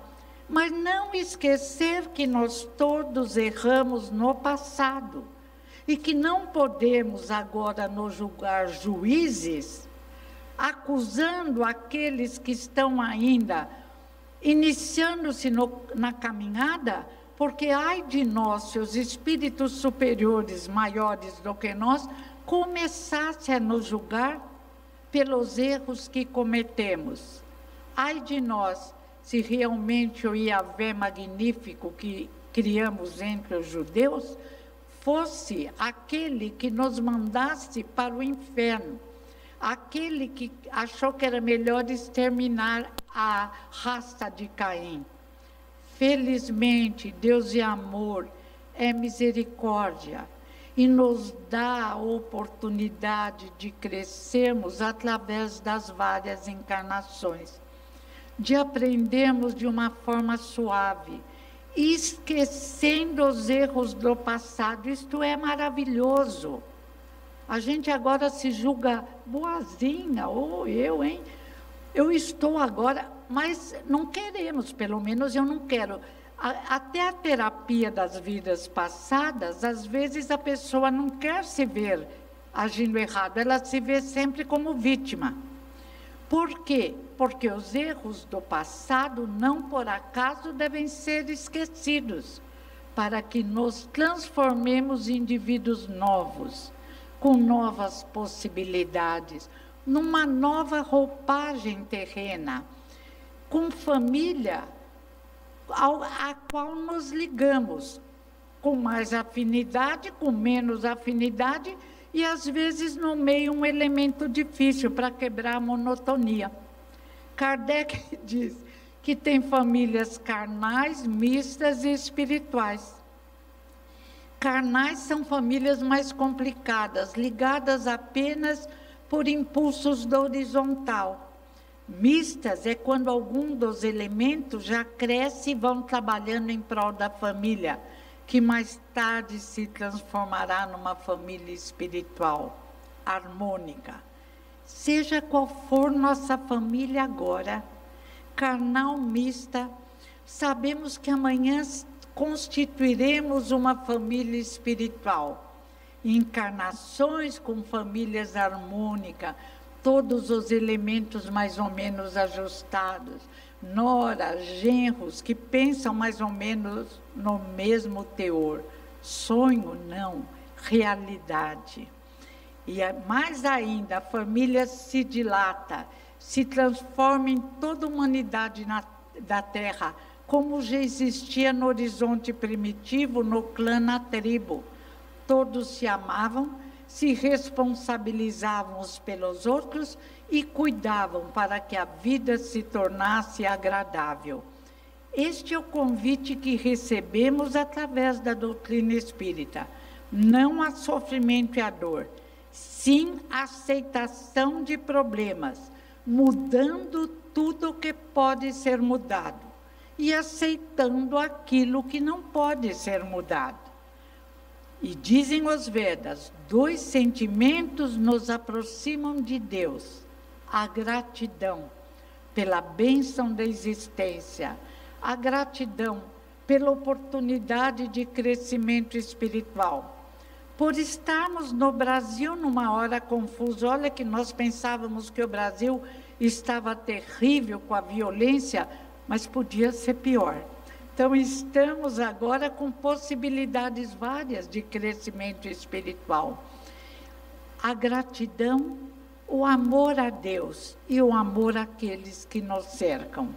Mas não esquecer que nós todos erramos no passado. e que não podemos agora nos julgar juízes, acusando aqueles que estão ainda iniciando-se na caminhada, porque ai de nós, se os espíritos superiores, maiores do que nós, começassem a nos julgar pelos erros que cometemos. Ai de nós, se realmente o Yahvé magnífico que criamos entre os judeus fosse aquele que nos mandasse para o inferno, aquele que achou que era melhor exterminar a raça de Caim. Felizmente, Deus é amor, é misericórdia, e nos dá a oportunidade de crescermos através das várias encarnações, de aprendermos de uma forma suave, esquecendo os erros do passado. Isto é maravilhoso. A gente agora se julga boazinha, ou eu, hein? Eu estou agora, mas não queremos, pelo menos eu não quero. Até a terapia das vidas passadas, às vezes a pessoa não quer se ver agindo errado, ela se vê sempre como vítima. Por quê? Porque os erros do passado, não por acaso, devem ser esquecidos, para que nos transformemos em indivíduos novos, com novas possibilidades, numa nova roupagem terrena, com família a qual nos ligamos, com mais afinidade, com menos afinidade, e às vezes no meio um elemento difícil para quebrar a monotonia. Kardec diz que tem famílias carnais, mistas e espirituais. Carnais são famílias mais complicadas, ligadas apenas por impulsos da horizontal. Mistas é quando algum dos elementos já cresce e vão trabalhando em prol da família, que mais tarde se transformará numa família espiritual, harmônica. Seja qual for nossa família agora, carnal, mista, sabemos que amanhã constituiremos uma família espiritual. Encarnações com famílias harmônicas, todos os elementos mais ou menos ajustados, noras, genros, que pensam mais ou menos no mesmo teor. Sonho não, realidade. E mais ainda, a família se dilata, se transforma em toda a humanidade da Terra, como já existia no horizonte primitivo, no clã, na tribo. Todos se amavam, se responsabilizavam uns pelos outros e cuidavam para que a vida se tornasse agradável. Este é o convite que recebemos através da doutrina espírita. Não a sofrimento e a dor, sim a aceitação de problemas, mudando tudo o que pode ser mudado e aceitando aquilo que não pode ser mudado. E dizem os Vedas, 2 sentimentos nos aproximam de Deus: a gratidão pela bênção da existência, a gratidão pela oportunidade de crescimento espiritual. Por estarmos no Brasil numa hora confusa, olha que nós pensávamos que o Brasil estava terrível com a violência, mas podia ser pior. Então, estamos agora com possibilidades várias de crescimento espiritual. A gratidão, o amor a Deus e o amor àqueles que nos cercam.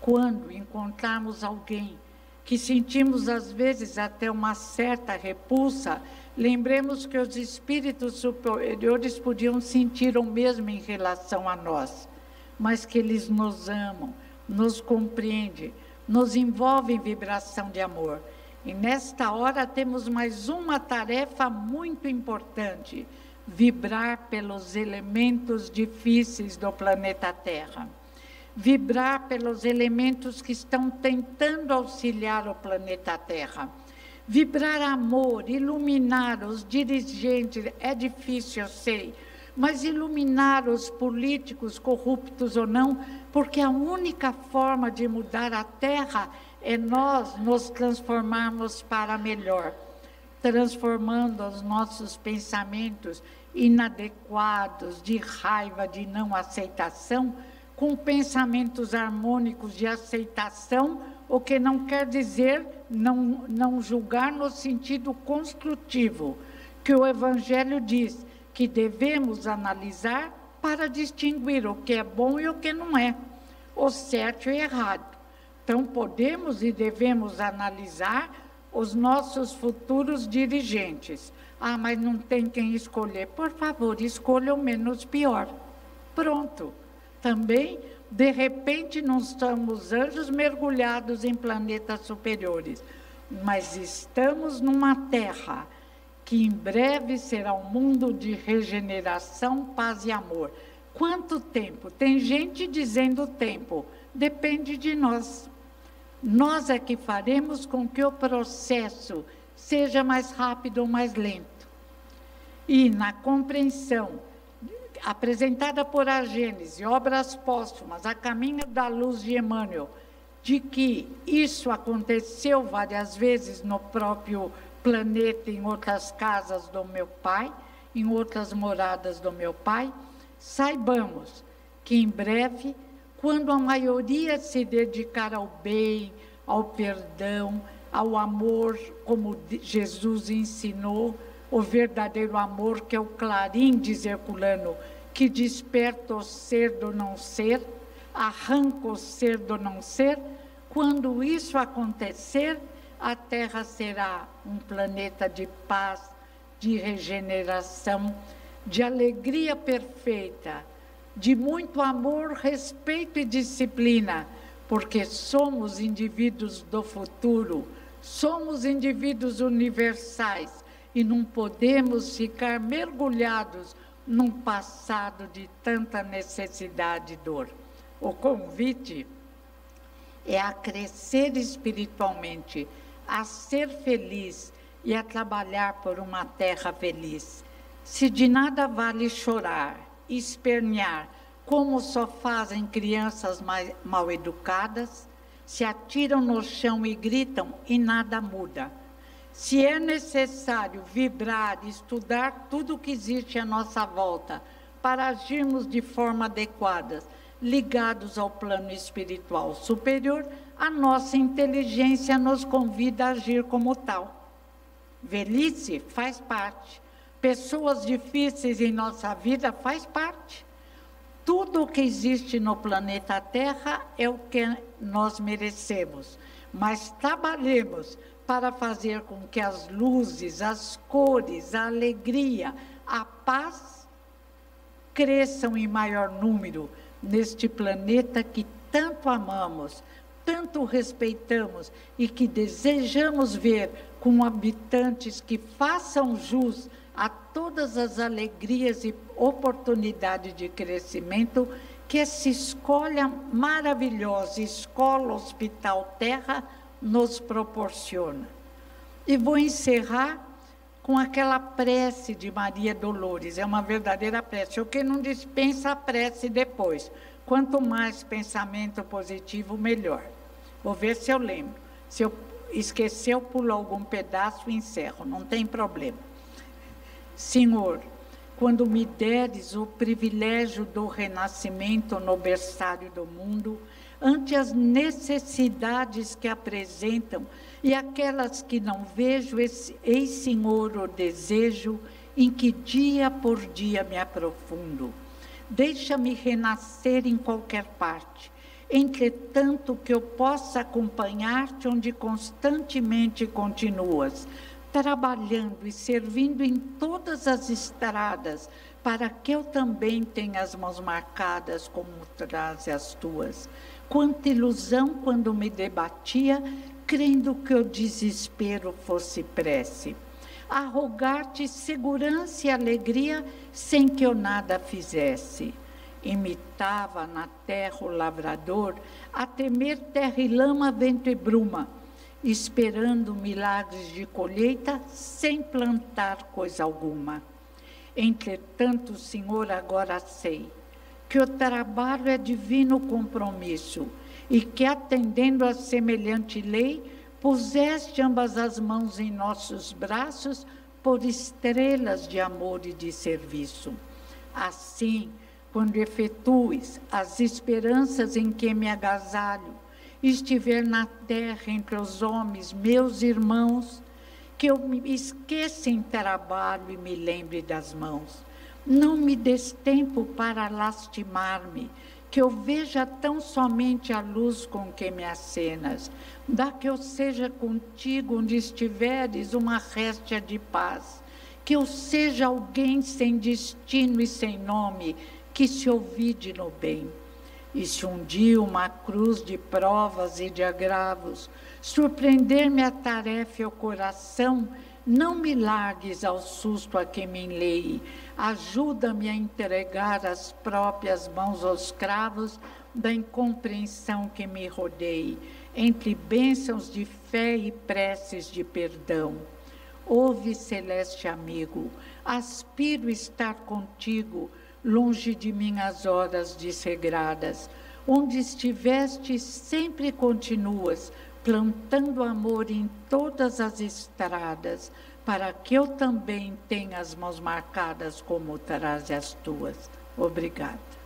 Quando encontrarmos alguém que sentimos às vezes até uma certa repulsa, lembremos que os espíritos superiores podiam sentir o mesmo em relação a nós, mas que eles nos amam, nos compreendem, nos envolve em vibração de amor. E nesta hora temos mais uma tarefa muito importante: vibrar pelos elementos difíceis do planeta Terra. Vibrar pelos elementos que estão tentando auxiliar o planeta Terra. Vibrar amor, iluminar os dirigentes, é difícil, eu sei, mas iluminar os políticos, corruptos ou não, porque a única forma de mudar a Terra é nós nos transformarmos para melhor. transformando os nossos pensamentos inadequados, de raiva, de não aceitação, com pensamentos harmônicos de aceitação, o que não quer dizer não julgar no sentido construtivo, que o Evangelho diz que devemos analisar para distinguir o que é bom e o que não é, o certo e errado. Então, podemos e devemos analisar os nossos futuros dirigentes. Ah, mas não tem quem escolher. Por favor, escolha o menos pior. Pronto. Também, de repente, não somos anjos mergulhados em planetas superiores, mas estamos numa terra que em breve será um mundo de regeneração, paz e amor. Quanto tempo? Tem gente dizendo tempo. Depende de nós. Nós é que faremos com que o processo seja mais rápido ou mais lento. E na compreensão apresentada por a Gênese, obras póstumas, A Caminho da Luz de Emmanuel, de que isso aconteceu várias vezes no próprio planeta, em outras casas do meu pai, em outras moradas do meu pai, saibamos que em breve, quando a maioria se dedicar ao bem, ao perdão, ao amor, como Jesus ensinou, o verdadeiro amor, que é o clarim, diz Herculano, que desperta o ser do não ser, arranca o ser do não ser. Quando isso acontecer, a Terra será um planeta de paz, de regeneração, de alegria perfeita, de muito amor, respeito e disciplina, porque somos indivíduos do futuro, somos indivíduos universais e não podemos ficar mergulhados num passado de tanta necessidade e dor. O convite é a crescer espiritualmente, a ser feliz e a trabalhar por uma terra feliz. Se de nada vale chorar, espernear, como só fazem crianças mal educadas, se atiram no chão e gritam e nada muda. Se é necessário vibrar, estudar tudo o que existe à nossa volta, para agirmos de forma adequada, ligados ao plano espiritual superior, a nossa inteligência nos convida a agir como tal. Velhice faz parte. Pessoas difíceis em nossa vida faz parte. Tudo o que existe no planeta Terra é o que nós merecemos, mas trabalhemos para fazer com que as luzes, as cores, a alegria, a paz cresçam em maior número neste planeta que tanto amamos, tanto respeitamos e que desejamos ver com habitantes que façam jus a todas as alegrias e oportunidades de crescimento que essa escolha maravilhosa, Escola Hospital Terra, nos proporciona. E vou encerrar com aquela prece de Maria Dolores, é uma verdadeira prece, o que não dispensa a prece depois. Quanto mais pensamento positivo, melhor. Vou ver se eu lembro. Se eu esquecer, eu pulo algum pedaço e encerro, não tem problema. Senhor, quando me deres o privilégio do renascimento no berçário do mundo, ante as necessidades que apresentam e aquelas que não vejo, eis, Senhor, o desejo em que dia por dia me aprofundo. Deixa-me renascer em qualquer parte, entretanto que eu possa acompanhar-te onde constantemente continuas, trabalhando e servindo em todas as estradas, para que eu também tenha as mãos marcadas como traz as tuas. Quanta ilusão quando me debatia, crendo que o desespero fosse prece. A rogar-te segurança e alegria, sem que eu nada fizesse. Imitava na terra o lavrador, a temer terra e lama, vento e bruma, esperando milagres de colheita, sem plantar coisa alguma. Entretanto, Senhor, agora sei que o trabalho é divino compromisso e que, atendendo a semelhante lei, puseste ambas as mãos em nossos braços por estrelas de amor e de serviço. Assim, quando efetues as esperanças em que me agasalho, estiver na terra entre os homens, meus irmãos, que eu me esqueça em trabalho e me lembre das mãos. Não me des tempo para lastimar-me, que eu veja tão somente a luz com que me acenas. Dá que eu seja contigo onde estiveres uma réstia de paz, que eu seja alguém sem destino e sem nome, que se ouvide no bem. E se um dia uma cruz de provas e de agravos surpreender-me a tarefa e o coração, não me largues ao susto a que me enleie. Ajuda-me a entregar as próprias mãos aos cravos da incompreensão que me rodeie, entre bênçãos de fé e preces de perdão. Ouve, celeste amigo, aspiro estar contigo, longe de minhas horas desregradas. Onde estiveste, sempre continuas, plantando amor em todas as estradas, para que eu também tenha as mãos marcadas como traz as tuas. Obrigada.